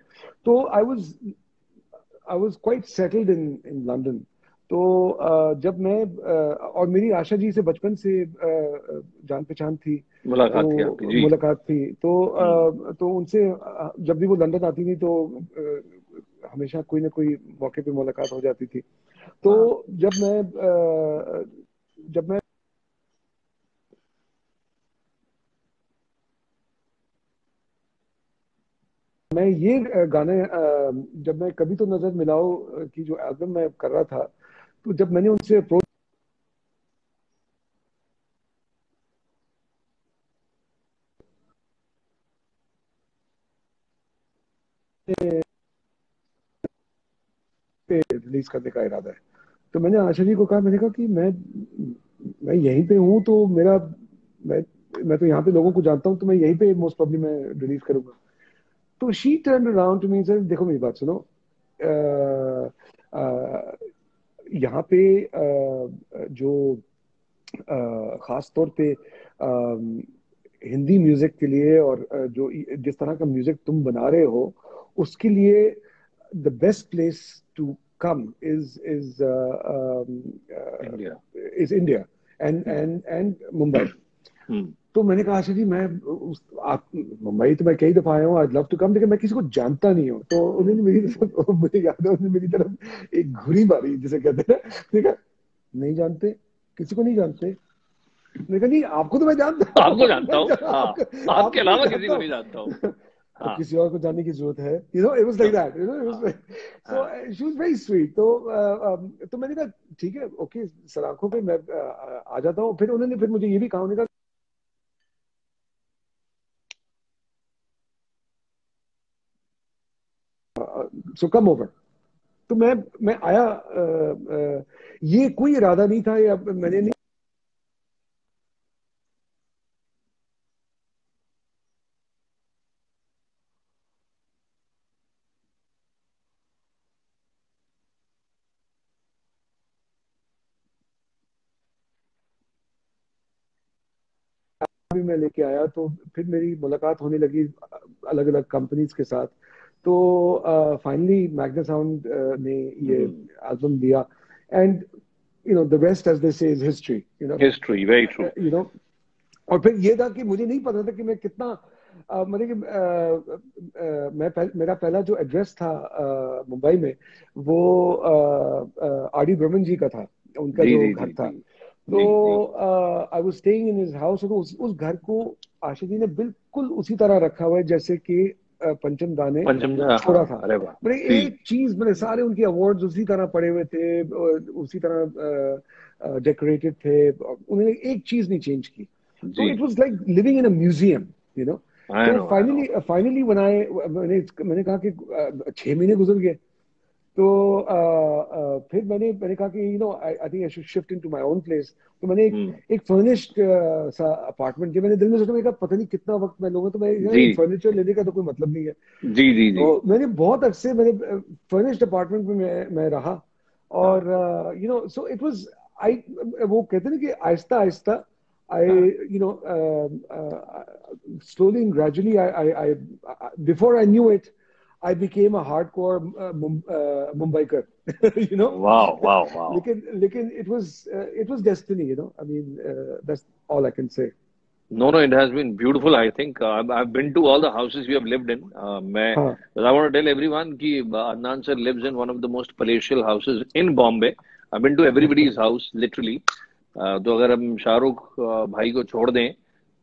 तो I was quite settled in London. तो जब मैं और मेरी आशा जी से बचपन से जान पहचान थी, मुलाकात थी आपकी? तो जी। मुलाकात थी. तो उनसे जब भी वो लंदन आती थी तो हमेशा कोई ना कोई मौके पे मुलाकात हो जाती थी. तो हाँ। जब मैं ये गाने जब मैं कभी तो नजर मिलाओ की जो एल्बम मैं कर रहा था, तो जब मैंने उनसे अप्रोच पे रिलीज करने का इरादा है, तो मैंने आशा जी को कहा, मैंने कहा कि मैं यहीं पे हूँ, तो मैं मैं तो यहाँ पे लोगों को जानता हूँ, तो मैं यहीं पे मोस्ट प्रॉब्ली मैं रिलीज करूंगा. तो she turn around to me, sir देखो मेरी बात सुनो, अ, अ, यहाँ पे जो खास तौर पे हिंदी म्यूजिक के लिए और जो जिस तरह का म्यूजिक तुम बना रहे हो, उसके लिए the best place to come India. Is India and Mumbai. तो मैंने कहा, आशा जी आप मुंबई तो मैं कई दफा आया हूँ, आई लव टू कम, लेकिन मैं किसी को जानता नहीं हूँ. तो उन्होंने मेरी तरफ मुझे याद है, उन्होंने मेरी तरफ एक घुरी मारी, जिसे कहते हैं ना. मैंने कहा, नहीं जानते, किसी को नहीं जानते. मैंने कहा, नहीं आपको तो मैं जानता आपको हूँ. जानता हूँ, हाँ। आपके आपको मैं अलावा किसी जानता को हूँ. नहीं जानता हूँ। अब हाँ। किसी और को जानने की जरूरत है, इट वाज लाइक दैट, हाँ। सो हाँ। She was very sweet. तो मैंने कहा ठीक है, ओके, सलाखों पे मैं आ जाता हूँ. फिर उन्होंने फिर मुझे ये भी कहा, उन्होंने कहा सो कम ओवर. तो मैं आया. ये कोई इरादा नहीं था, या मैंने नहीं भी मैं लेके आया. तो फिर मेरी मुलाकात होने लगी अलग अलग कंपनीज के साथ. तो फाइनली मैग्ना साउंड ने ये एल्बम दिया. And the rest as they say is history. History, very true. You know और फिर ये था कि मुझे नहीं पता था कि मैं कितना मतलब कि मेरा पहला जो एड्रेस था मुंबई में, वो आर डी बर्मन जी का था, उनका जी जो जी घर जी था. जी तो जी जी। I was staying in his house. और उस घर को आशा जी ने बिल्कुल उसी तरह रखा हुआ है जैसे कि पंचम दा ने पंचम दा, हाँ। छोड़ा था. अरे वाह। मैंने जी एक चीज, मैंने सारे उनके अवार्ड्स उसी तरह पड़े हुए थे, उसी तरह डेकोरेटेड थे. उन्होंने एक चीज नहीं चेंज की. तो जी। It was like living in a museum, you know. I तो नो, आई नो। फाइनली मैंने कहा कि 6 महीने गुजर गए. तो फिर मैंने कहा कि I think I should shift into my own place. तो मैंने हम्म। एक फर्निश्ड सा अपार्टमेंट किया. मैंने दिल में सोचा, मैंने कहा पता नहीं कितना वक्त मैं लूंगा, तो मैं जी यार फर्नीचर लेने का तो कोई मतलब नहीं है. जी जी जी। तो मैंने बहुत अरसे मैंने फर्निश्ड अपार्टमेंट में मैं रहा. हाँ। और सो इट वाज, आई वो कहते हैं ना कि आहिस्ता आहिस्ता आई हाँ। You know slowly and gradually before I knew it, I became a hardcore Mumbaiker. you know वाह वाह वाह। लेकिन it was destiny. I mean, that's all I can say. No, no, it has been beautiful. I think I've been to all the houses we have lived in. हाँ. I want to tell everyone कि Adnan sir lives in one of the most palatial houses in Bombay. I been to everybody's house literally. तो अगर हम शाहरुख भाई को छोड़ दें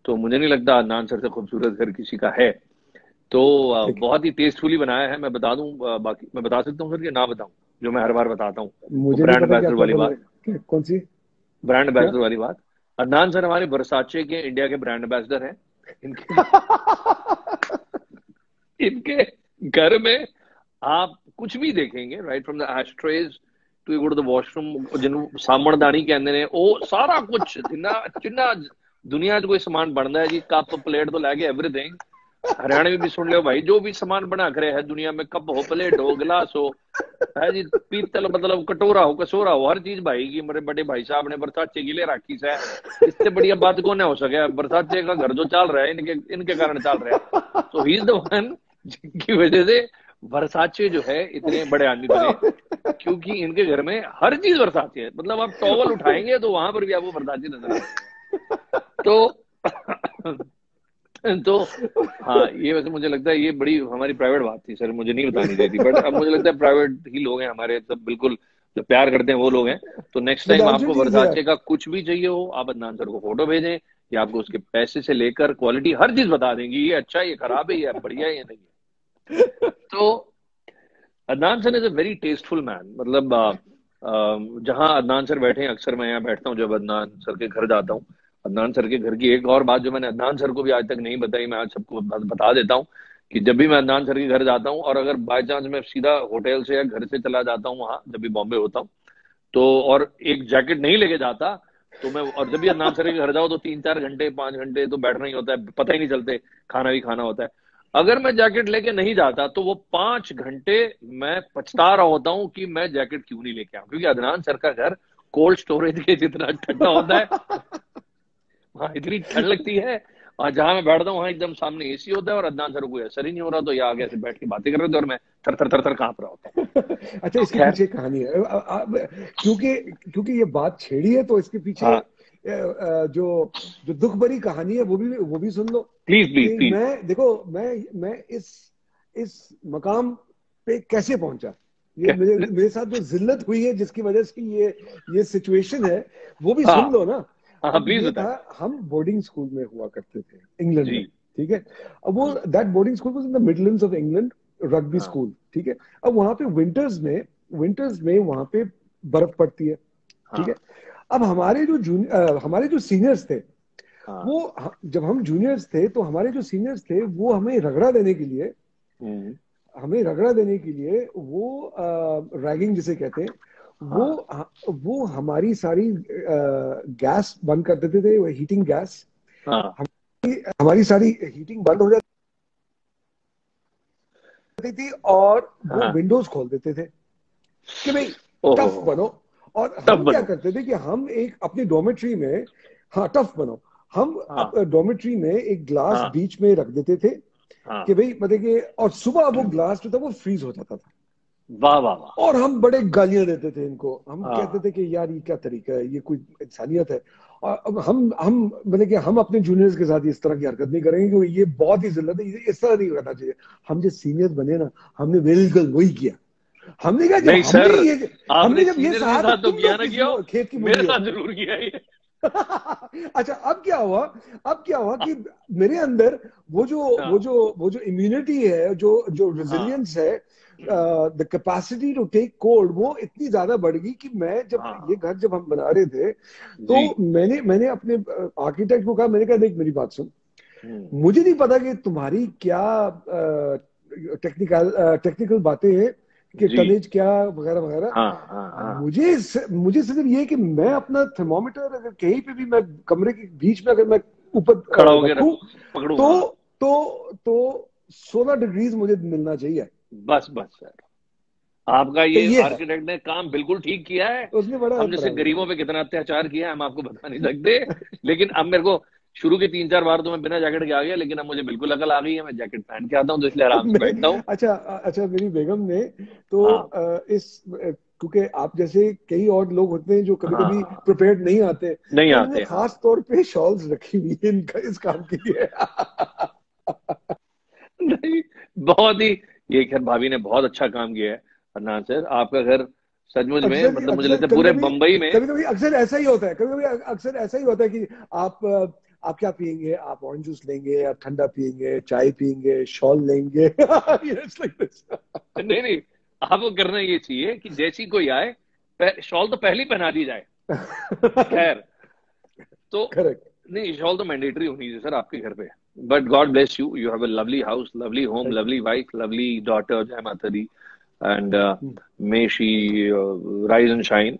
तो मुझे नहीं लगता अदनान सर से खूबसूरत घर किसी का है। तो ठीक है, बहुत ही टेस्टफुली बनाया है। मैं बता दूं बाकी मैं बता सकता हूँ सर कि ना बताऊं, जो मैं हर बार बताता हूँ, वो मुझे नहीं ब्रांड पता कि एम्बेसडर आप क्या वाली बोल बात। रहे हैं, कौन सी? ब्रांड क्या? एम्बेसडर वाली बात। अदनान सर हमारे वर्साचे के इंडिया के ब्रांड एम्बेसडर हैं। इनके इनके घर में आप कुछ भी देखेंगे, right from the ashtrays to go to the washroom, जिन सामणदानी कहते हैं वो सारा कुछ जिन्ना जिन्ना दुनिया च कोई समान बनता है जी, कप प्लेट तो लैके एवरीथिंग। हरियाणा में भी सुन लो भाई, जो भी सामान बना करे है दुनिया में, कप हो, प्लेट हो, गिलास हो, है जी, पीतल मतलब कटोरा हो, कसोरा हो, हर चीज भाई की मेरे बड़े भाई साहब ने बरसाचे के लिए राखी से। इससे बढ़िया बात कौन है हो सके। बरसाचे का घर जो चल रहा है इनके इनके कारण चल रहा है। सो ही इज द वन जिनकी वजह से वर्साचे जो है इतने बड़े आदमी बने, क्योंकि इनके घर में हर चीज वर्साचे है। मतलब आप टॉवल उठाएंगे तो वहां पर भी आपको वर्साचे नजर आते हैं। तो तो हाँ, ये वैसे मुझे लगता है ये बड़ी हमारी प्राइवेट बात थी सर, मुझे नहीं बतानी चाहिए थी, बट अब मुझे लगता है प्राइवेट ही लोग हैं हमारे सब, बिल्कुल जो प्यार करते हैं वो लोग हैं। तो नेक्स्ट टाइम सुधांशु आपको ठीक है यार। वर्साचे का कुछ भी चाहिए हो, आप अदनान सर को फोटो भेजें, या आपको उसके पैसे से लेकर क्वालिटी हर चीज बता देंगे, ये अच्छा है, ये खराब है, ये बढ़िया है, ये नहीं है। तो Adnan sir is a very tasteful man. मतलब जहां अदनान सर बैठे हैं, अक्सर मैं यहाँ बैठता हूँ जब अदनान सर के घर जाता हूँ। अदनान सर के घर की एक और बात जो मैंने अदनान सर को भी आज तक नहीं बताई, मैं आज सबको बता देता हूँ कि जब भी मैं अदनान सर के घर जाता हूँ, और अगर बाय चांस मैं सीधा होटल से या घर से चला जाता हूँ वहां, जब भी बॉम्बे होता हूँ, तो और एक जैकेट नहीं लेके जाता, तो मैं, और जब भी अदनान सर के घर जाओ तो 3-4 घंटे 5 घंटे तो बैठना ही होता है, पता ही नहीं चलते, खाना भी खाना होता है। अगर मैं जैकेट लेके नहीं जाता तो वो 5 घंटे मैं पछता रहा होता हूँ कि मैं जैकेट क्यों नहीं लेके आऊं, क्योंकि अदनान सर का घर कोल्ड स्टोरेज के जितना ठंडा होता है, वहां इतनी ठंड लगती है। और जहां मैं बैठता हूँ वहां एकदम सामने एसी होता है, और अदनान सर को कोई असर ही नहीं हो रहा, तो ये आगे से बैठ के बातें कर रहे थे और मैं थर थर थर थर कांप रहा होता हूँ। अच्छा, तो इसके खैर, पीछे एक कहानी है। क्योंकि क्योंकि ये बात छेड़ी है तो इसके पीछे हाँ, जो जो दुख भरी कहानी है वो भी सुन लो। प्लीज प्लीज कि प्लीज। मैं देखो, मैं इस मकाम पे कैसे पहुंचा, ये मेरे साथ जो जिल्लत हुई है जिसकी वजह से ये सिचुएशन है, वो भी हाँ सुन लो ना। हाँ अब प्लीज ये बताए। था, हम बोर्डिंग स्कूल में हुआ करते थे इंग्लैंड जी। में, ठीक है। अब वो that boarding school was in the Midlands of England, rugby हाँ स्कूल, ठीक है। अब वहां पे विंटर्स में वहां पे बर्फ पड़ती है, ठीक है। हाँ अब हमारे जो सीनियर्स थे, हाँ। वो जब हम जूनियर्स थे तो हमारे जो सीनियर्स थे वो हम्म। हमें रगड़ा देने के लिए वो रैगिंग जिसे कहते हैं, वो हाँ वो हमारी सारी गैस बंद कर देते थे, हीटिंग गैस। हाँ हमारी सारी हीटिंग बंद हो जाती थी, और वो हाँ। विंडोज खोल देते थे कि भाई ओहो। टफ बनो। और तब हम क्या बनो। करते थे कि हम एक अपनी डॉर्मेट्री में, हाँ टफ बनो, हम हाँ डॉर्मेट्री में एक ग्लास हाँ बीच में रख देते थे कि हाँ। भाई मतलब कि, और सुबह वो ग्लास जो था वो फ्रीज हो जाता था। वाह वाह वाह। और हम बड़े गालियां देते थे इनको, हम कहते हाँ थे कि यार ये क्या तरीका है, ये कोई इंसानियत है। और अब हम मतलब कि हम अपने जूनियर्स के साथ इस तरह की हरकत नहीं करेंगे, क्योंकि ये बहुत ही जिल्लत है, इस तरह नहीं करना चाहिए। हम जो सीनियर बने ना, हमने बिल्कुल वही किया। हमने कहा नहीं सर, आपने हमने जब ये सीनियर के सहा तो साथ तो तुम किया लोग ना किस किया, खेत की मेरे मूली हो। साथ जरूर किया ये। अच्छा, अब क्या हुआ कि मेरे अंदर हाँ वो जो इम्यूनिटी है, जो जो हाँ रेजिलियंस है, the capacity to take cold, वो इतनी ज्यादा बढ़ गई कि मैं हाँ। जब हम बना रहे थे, तो जी। मैंने अपने आर्किटेक्ट को कहा, मैंने कहा देख मेरी बात सुन, हम्म। मुझे नहीं पता कि तुम्हारी क्या टेक्निकल बातें हैं, कि जी। टनेज क्या वगैरह वगैरह। हाँ हाँ हाँ। मुझे सिर्फ ये कि मैं अपना थर्मोमीटर अगर कहीं पे भी मैं कमरे के बीच में अगर मैं ऊपर खड़ा हो गया, रखूं, पकड़ू, तो हाँ। तो 16 डिग्रीज मुझे मिलना चाहिए। बस बस सर, आपका तो ये ये है, आर्किटेक्ट ने काम बिल्कुल ठीक किया है। उसने बड़ा हम जैसे बराबर गरीबों पे कितना अत्याचार किया है हम आपको बता नहीं सकते। लेकिन अब मेरे को शुरू के 3-4 बार तो मैं बिना जैकेट के आ गया, लेकिन अब मुझे बिल्कुल अकल आ गई है, मैं जैकेट पहन के आता हूँ, तो इसलिए आराम से बैठता हूँ। अच्छा अच्छा, मेरी बेगम ने तो हाँ क्योंकि आप जैसे कई और लोग होते हैं जो कभी हाँ कभी हाँ। प्रिपेयर्ड नहीं आते, नहीं तो उन्होंने आते, हाँ। खास तौर पे शॉल्स रखी हुई है इस काम के लिए। नहीं, बहुत ही, ये खैर भाभी ने बहुत अच्छा काम किया है। अदनान सर, आपका घर सचमुच में, अक्सर मतलब मुझे अक्सर लगता है कभी पूरे कभी बम्बई में। कभी कभी अक्सर ऐसा ही होता है, कभी कभी अक्सर ऐसा ही होता है कि आप क्या पियेंगे, आप ऑरेंज जूस लेंगे, आप ठंडा पियेंगे, चाय पियेंगे, शॉल लेंगे। It's like this. नहीं नहीं, आपको करना ये चाहिए कि जैसी कोई आए, शॉल तो पहले ही पहना दी जाए। खैर, तो Correct. नहीं, शॉल तो मैंडेटरी होनी चाहिए सर आपके घर पे। But God bless you, you have a lovely house, lovely home, Thank you. Lovely wife, lovely daughter, जय माता दी। And Hmm. May she rise and shine.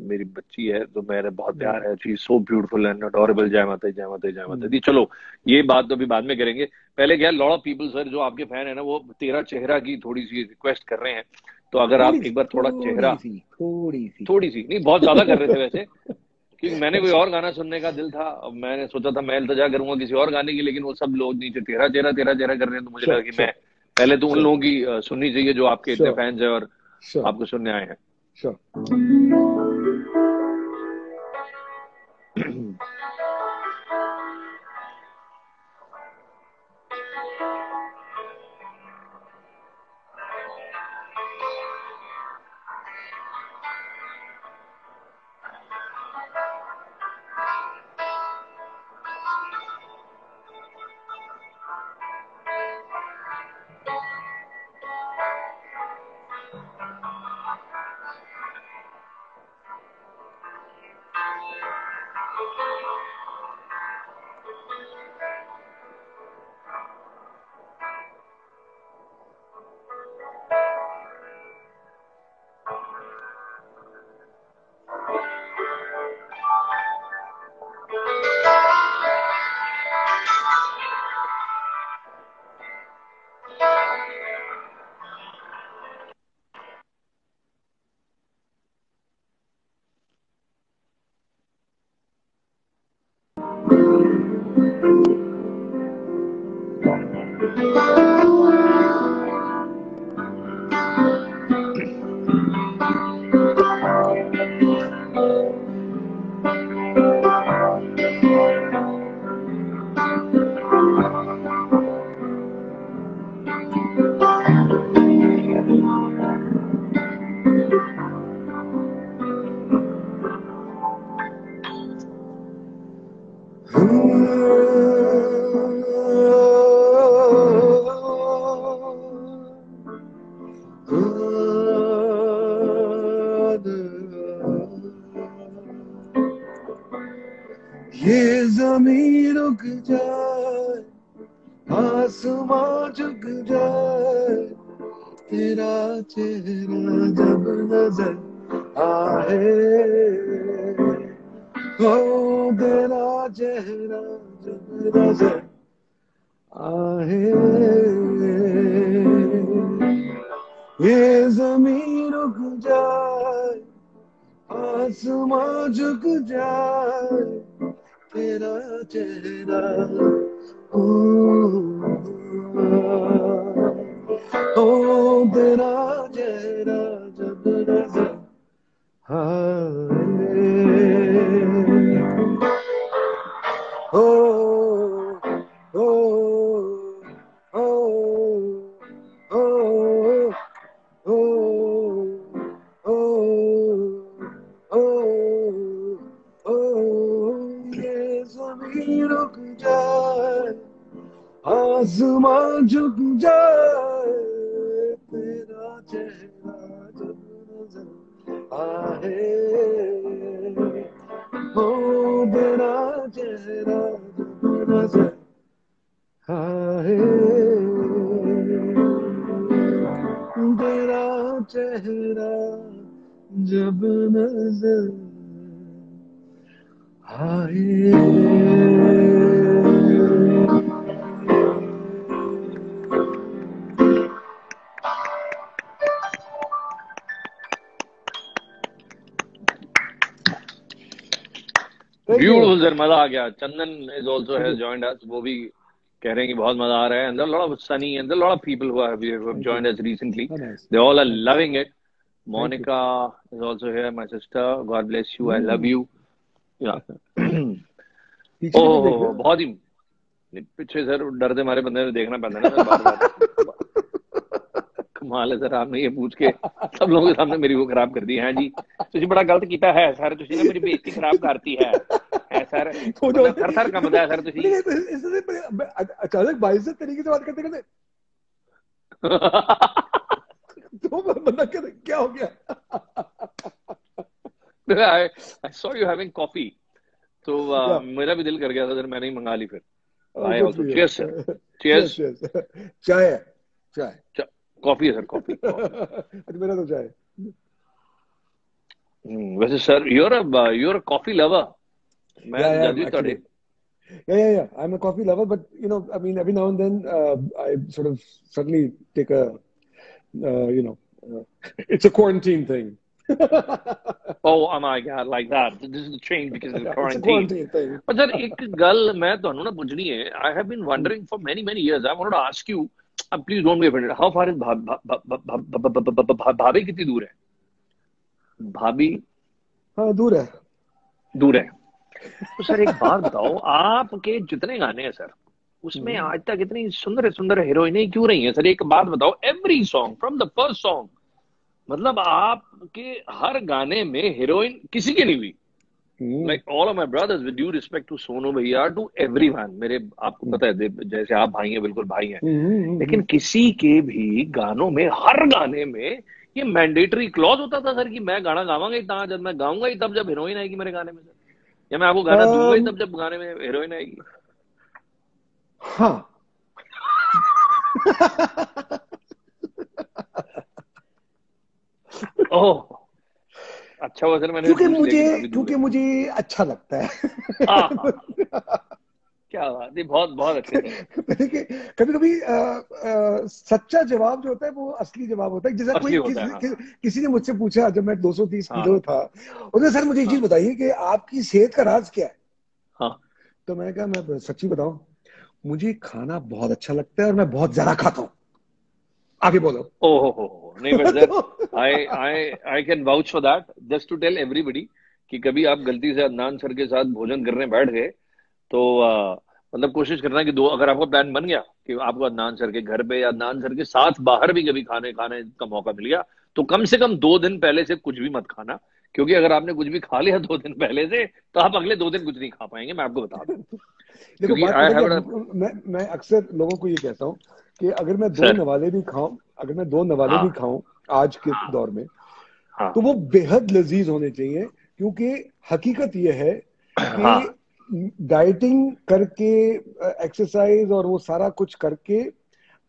मेरी बच्ची है तो मेरा बहुत Hmm. प्यार है, she so beautiful and adorable. जय माता दी, जय माता दी, जय माता Hmm. दी। चलो, ये बात तो अभी बाद में करेंगे। पहले क्या, लॉट ऑफ पीपल सर जो आपके फैन है ना, वो तेरा चेहरा की थोड़ी सी रिक्वेस्ट कर रहे हैं। तो अगर आप एक बार थोड़ा चेहरा, थोड़ी सी नहीं, बहुत ज्यादा कर रहे थे वैसे, क्योंकि मैंने कोई और गाना सुनने का दिल था। अब मैंने सोचा था मैं इल्तिजा करूंगा किसी और गाने की, लेकिन वो सब लोग नीचे तेरा चेहरा कर रहे हैं, तो मुझे लगा Sure, कि मैं sure, पहले तो उन sure, लोगों की सुननी चाहिए जो आपके इतने sure, फैंस हैं और sure, आपको सुनने आए हैं। sure. ये जमीन रुक जाए, आसमां झुक जाए, तेरा चेहरा जब नजर आए, हो तेरा चेहरा जब नजर आए, ये जमीन रुक जाए, आसमां झुक जाए, तेरा चेहरा ओ तेरा चेहरा जब नजर आए, ओ ओ ओ ओ ओ ओ ओ ये ज़मीं रुक जाए, आसमां झुक जाए, तेरा चेहरा जब नजर आए, हो तेरा चेहरा जब नजर आए, तेरा चेहरा जब नजर आए। Thank you. ब्यूटीफुल सर, मजा आ गया। Chandan is also has joined us, वो भी कह रहे हैं कि बहुत मजा आ रहा है। And lot of sunny and lot of people who have Thank you. Joined us recently, Oh, nice. They all are Thank you. Loving it. Thank you. Monica is also here, my sister, God bless you, I love you. या पीछे भी तो देख ओह, रहे बहुत ही पीछे sir, डरते मारे बंदे ने देखना पैंदा ना सर, बार बार कमाल है सर, आपने ये पूछ के सब लोगों के सामने मेरी वो खराब कर दी है जी। तुझे बड़ा गलत किया है सर, तुझे ना मेरी बेइज्जती खराब करती है सर, वो जो मतलब थर थर कंबदा है सर तुझी। अचानक बाइज्जत तरीके से बात करते करते तो बंदा कहता क्या हो गया? I saw you having coffee, तो मेरा भी दिल कर गया था सर, मैंने ही मंगा ली फिर। I also cheers sir, cheers। चाय है, चाय कॉफी है सर, कॉफी। अच्छा मेरा तो चाय। वैसे sir you're a coffee lover। मैं जादू तोड़े। Yeah. I'm a coffee lover, but you know, I mean, every now and then, I sort of suddenly take a, it's a quarantine thing. Oh my God, like that. This is the change because of the It's a quarantine quarantine thing. But sir, एक गल मैं ਤੁਹਾਨੂੰ ना पूछनी है। I have been wondering for many years. I wanted to ask you, please don't be offended. How far is भाभी कितनी दूर है? भाभी हाँ दूर है। दूर है। तो सर एक बात बताओ, आपके जितने गाने हैं सर, उसमें आज तक इतनी सुंदर सुंदर हीरोइनें क्यों रही हैं सर? एक बात बताओ, every song from the first song, मतलब आपके हर गाने में हीरोइन किसी की नहीं हुई। Like all of my brothers, with due respect to Sonu bhaiya, to everyone, मेरे आपको पता है जैसे आप भाई हैं, बिल्कुल भाई हैं, लेकिन किसी के भी गानों में, हर गाने में ये मैंडेटरी क्लॉज होता था सर कि मैं गाना गावांगा ही, जब मैं गाऊंगा ही तब जब हीरोइन आएगी मेरे गाने में सर, या मैं आपको गाना दूंगा ही तब जब गाने में हीरोइन आएगी। हाँ ओह अच्छा हुआ सर मैंने क्योंकि मुझे अच्छा लगता है। क्या बात है, बहुत अच्छे से। कभी कभी सच्चा जवाब जो होता है वो असली जवाब होता है। जैसा कोई किसी ने मुझसे पूछा जब मैं 230 किलो था, उसने सर मुझे एक चीज बताइए कि आपकी सेहत का राज क्या है? तो मैंने कहा मैं सच्ची बताऊं, मुझे खाना बहुत अच्छा लगता है और मैं बहुत ज्यादा खाता हूँ। आगे बोलो। ओहो नहीं but sir I can vouch for that, just to tell everybody कि कभी आप गलती से अदनान सर के साथ भोजन करने बैठ गए तो मतलब कोशिश करना कि अगर आपका प्लान बन गया कि आपको अदनान सर के घर पे या अदनान सर के साथ बाहर भी कभी खाने का मौका मिल गया, तो कम से कम 2 दिन पहले से कुछ भी मत खाना, क्योंकि अगर आपने कुछ भी खा लिया 2 दिन पहले से तो आप अगले 2 दिन कुछ नहीं खा पाएंगे, मैं आपको बता दूं। देखो मैं अक्सर लोगों को ये कहता हूँ कि अगर मैं 2 नवाले भी खाऊं आज के दौर में, तो वो बेहद लजीज होने चाहिए, क्योंकि हकीकत ये है कि डाइटिंग करके, एक्सरसाइज और वो सारा कुछ करके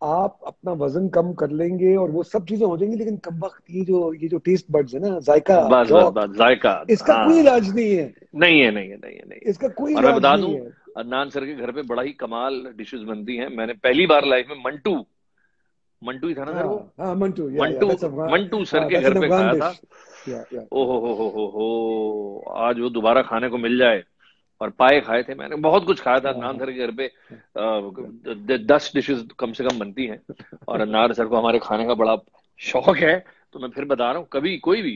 आप अपना वजन कम कर लेंगे और वो सब चीजें हो जाएंगी, लेकिन कम वक्त ये जो टेस्ट बड्स है ना, जायका, इसका कोई इलाज नहीं है। नहीं इसका कोई इलाज नहीं है। अदनान सर के घर पे बड़ा ही कमाल डिशेस बनती हैं। मैंने पहली बार लाइफ में मंटू ही था ना सर वो? मंटू सर के घर पे खाया था। ओहो आज वो दोबारा खाने को मिल जाए। और पाए खाए थे मैंने, बहुत कुछ खाया था। अदनान सर के घर पे 10 डिशेस कम से कम बनती हैं और अदनान सर को हमारे खाने का बड़ा शौक है। तो मैं फिर बता रहा हूँ, कभी कोई भी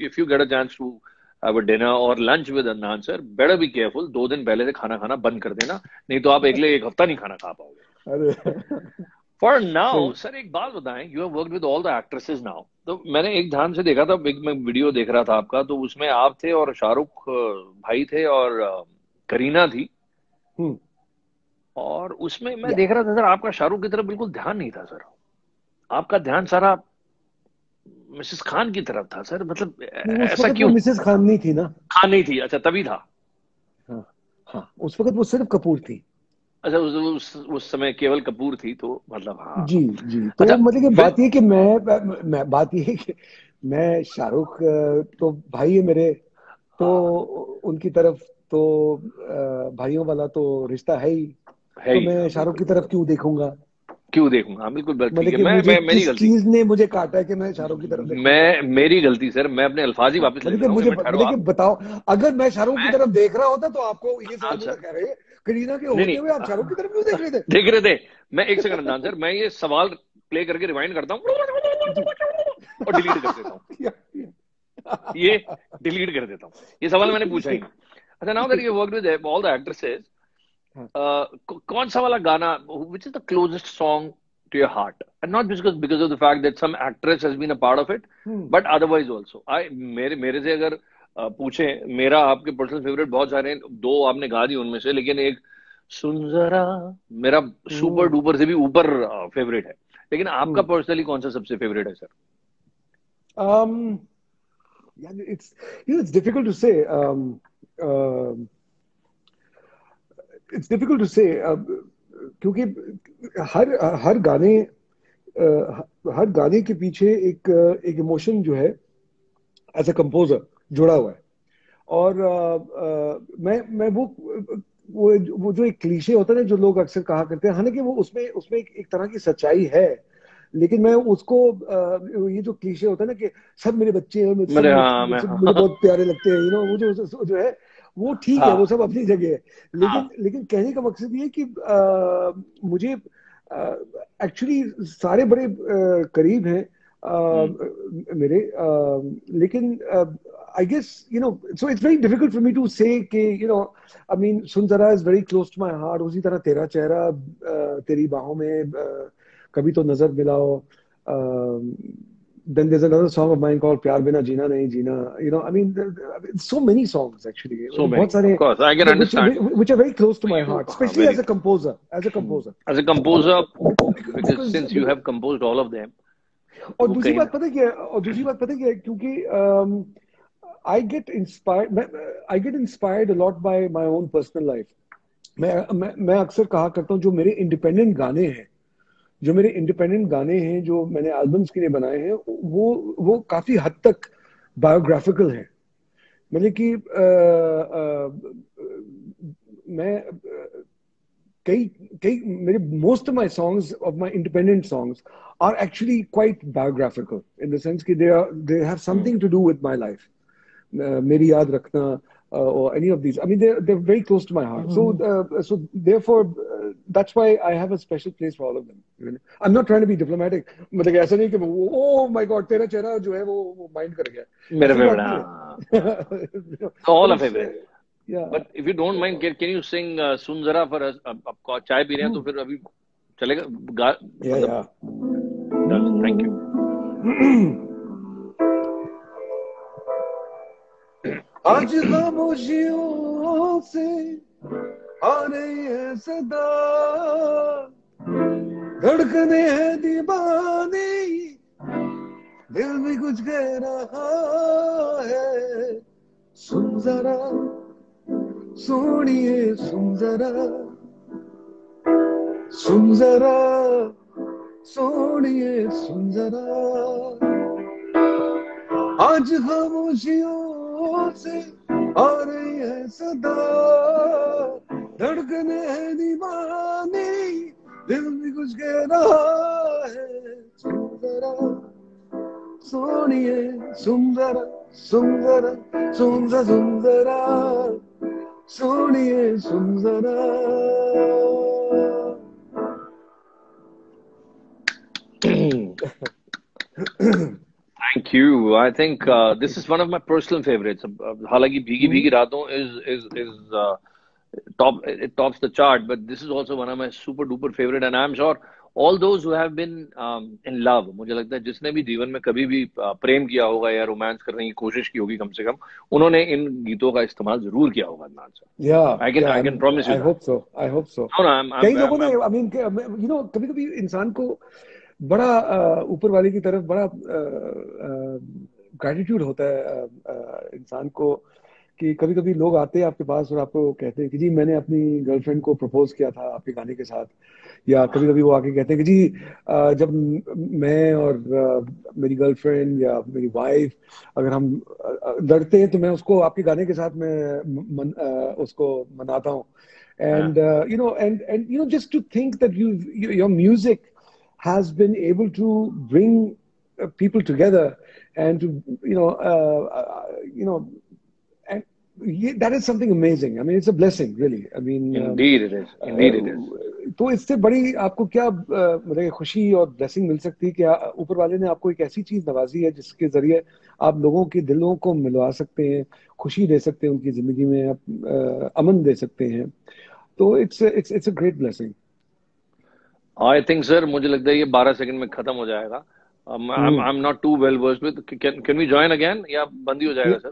if you get a chance to have a dinner और lunch with Adnan sir, better be careful, 2 दिन पहले से खाना खाना बंद कर देना, नहीं तो आप अगले 1 हफ्ता नहीं खाना खा पाओगे। फॉर नाउ सर एक बात बताएं, you have worked with all the actresses now, तो मैंने एक ध्यान से देखा था, मैं वीडियो देख रहा था आपका, तो उसमें आप थे और शाहरुख भाई थे और करीना थी, और उसमें मैं देख रहा था सर आपका शाहरुख की तरफ बिल्कुल ध्यान नहीं था सर, आपका ध्यान सारा मिसेस खान की तरफ था सर, मतलब ऐसा क्यों? मिसेस खान नहीं थी ना? खान नहीं थी, अच्छा तभी था। हाँ उस वक्त वो सिर्फ कपूर थी। अच्छा उस समय केवल कपूर थी, तो मतलब हाँ जी तो अच्छा, मतलब कि बात ये कि मैं शाहरुख तो भाई है मेरे, तो उनकी तरफ तो भाइयों वाला तो रिश्ता है ही, तो मैं शाहरुख की तरफ क्यों देखूंगा? बिल्कुल ठीक है। मैं मेरी गलती, चीज ने मुझे काटा है कि मैं शाहरुख की तरफ मेरी गलती सर, मैं अपने अल्फाज ही वापस ले रहा हूं। बताओ, अगर मैं शाहरुख की तरफ देख रहा होता तो आपको ये सवाल कह रहे करीना के होते हुए आप शाहरुख की तरफ क्यों देख रहे थे? मैं एक सेकंड सर, मैं ये सवाल प्ले करके रिवाइंड करता हूँ और डिलीट कर देता हूँ, ये डिलीट कर देता हूँ, ये सवाल मैंने पूछा ही। अच्छा, now that you worked with all the actresses, कौन सा वाला गाना, which is the closest song to your heart, and not because of the fact that some actress has been a part of it, but otherwise also. मेरे से अगर पूछे, मेरा आपके पर्सनल फेवरेट बहुत सारे हैं, दो आपने गा दी उनमें से, लेकिन एक सुन जरा मेरा सुपर डुपर से भी ऊपर फेवरेट है। लेकिन आपका पर्सनली कौन सा सबसे फेवरेट है sir? Yeah, it's difficult to say. It's difficult to say क्योंकि हर गाने के पीछे एक इमोशन जो है एज अ कंपोजर जुड़ा हुआ है। और मैं वो जो एक क्लीशे होता है ना, जो लोग अक्सर कहा करते हैं, हालांकि वो उसमें एक तरह की सच्चाई है, लेकिन मैं उसको ये जो क्लीशे होता है ना कि सब मेरे बच्चे हैं, मुझे बहुत प्यारे लगते हैं, वो जो है वो ठीक है, वो सब अपनी जगह है, लेकिन कहने का मकसद ये है कि मुझे एक्चुअली सारे बड़े करीब हैं मेरे, लेकिन I guess, so it's very difficult for me to say कि, I mean, सुन जरा is very close to my heart. उसी तरह तेरा चेहरा तेरी बाहों में कभी तो नजर मिलाओ. Then there's another song of mine called प्यार बिना जीना नहीं जीना. I mean, so many songs actually. So many, of course, I can understand. Which are very close to my heart, especially as a composer. As a composer, because since you have composed all of them. और दूसरी बात पता क्या है, क्योंकि I get inspired a lot by my own personal life. मैं अक्सर कहा करता हूँ, जो मेरे इंडिपेंडेंट गाने हैं जो मैंने एल्बम्स के लिए बनाए हैं, वो काफी हद तक बायोग्राफिकल हैं। मतलब कि मैं कई मेरे most of my songs of my independent songs are actually quite biographical in the sense कि they have something to do with my life. मेरी याद रखना or any of these. I mean, they're very close to my heart. So therefore, that's why I have a special place for all of them. I'm not trying to be diplomatic. मतलब ऐसा नहीं कि oh my God, तेरा चेहरा जो है वो mind कर गया. मेरा favorite. All are favorite. Yeah. But if you don't mind, can you sing सुन जरा for us? अब चाय पी रहे हैं तो फिर अभी चलेगा? Yeah. Thank you. आज खामोशियों से आ रही है सदा, धड़कने हैं दीवानी, दिल भी कुछ कह रहा है। सुन जरा सोनिए, सुन जरा सोनिए, सुन जरा, आज खामोशियों से आ रही है सदा, धड़कने है दीवानी, दिल भी कुछ कह रहा है। सुन जरा सोनिए, सुन जरा सोनिए, सुन जरा। Thank you. I think this is one of my personal favorites. हालांकि भीगी भीगी रातों is top, it tops the chart, but this is also one of my super duper favorite, and I'm sure all those who have been in love, मुझे लगता है जिसने भी जीवन में कभी भी प्रेम किया होगा या रोमांस करने की कोशिश की होगी, कम से कम उन्होंने इन गीतों का इस्तेमाल जरूर किया होगा। Yeah, I can promise you. I hope so. कई लोगों ने, I mean, कभी-कभी इंसान को बड़ा ऊपर वाले की तरफ बड़ा ग्रेटिट्यूड होता है इंसान को, कि कभी-कभी लोग आते हैं आपके पास और आपको कहते हैं कि जी मैंने अपनी गर्लफ्रेंड को प्रपोज किया था आपके गाने के साथ, या कभी-कभी वो आके कहते हैं कि जी जब मैं और मेरी गर्लफ्रेंड या मेरी वाइफ अगर हम लड़ते हैं तो मैं उसको आपके गाने के साथ मैं उसको मनाता हूँ। And just to think that your music has been able to bring people together and to and that is something amazing. I mean, it's a blessing, really. I mean, indeed it is. तो इससे बड़ी आपको क्या मतलब खुशी और blessing मिल सकती है कि ऊपर वाले ने आपको एक ऐसी चीज नवाजी है जिसके जरिए आप लोगों के दिलों को मिलवा सकते हैं, खुशी दे सकते हैं, उनकी जिंदगी में आप अमन दे सकते हैं। तो it's a great blessing. I think sir, मुझे लगता है ये 12 सेकंड में खत्म हो जाएगा। I am not too well versed with, can we join again या बंद ही हो जाएगा सर?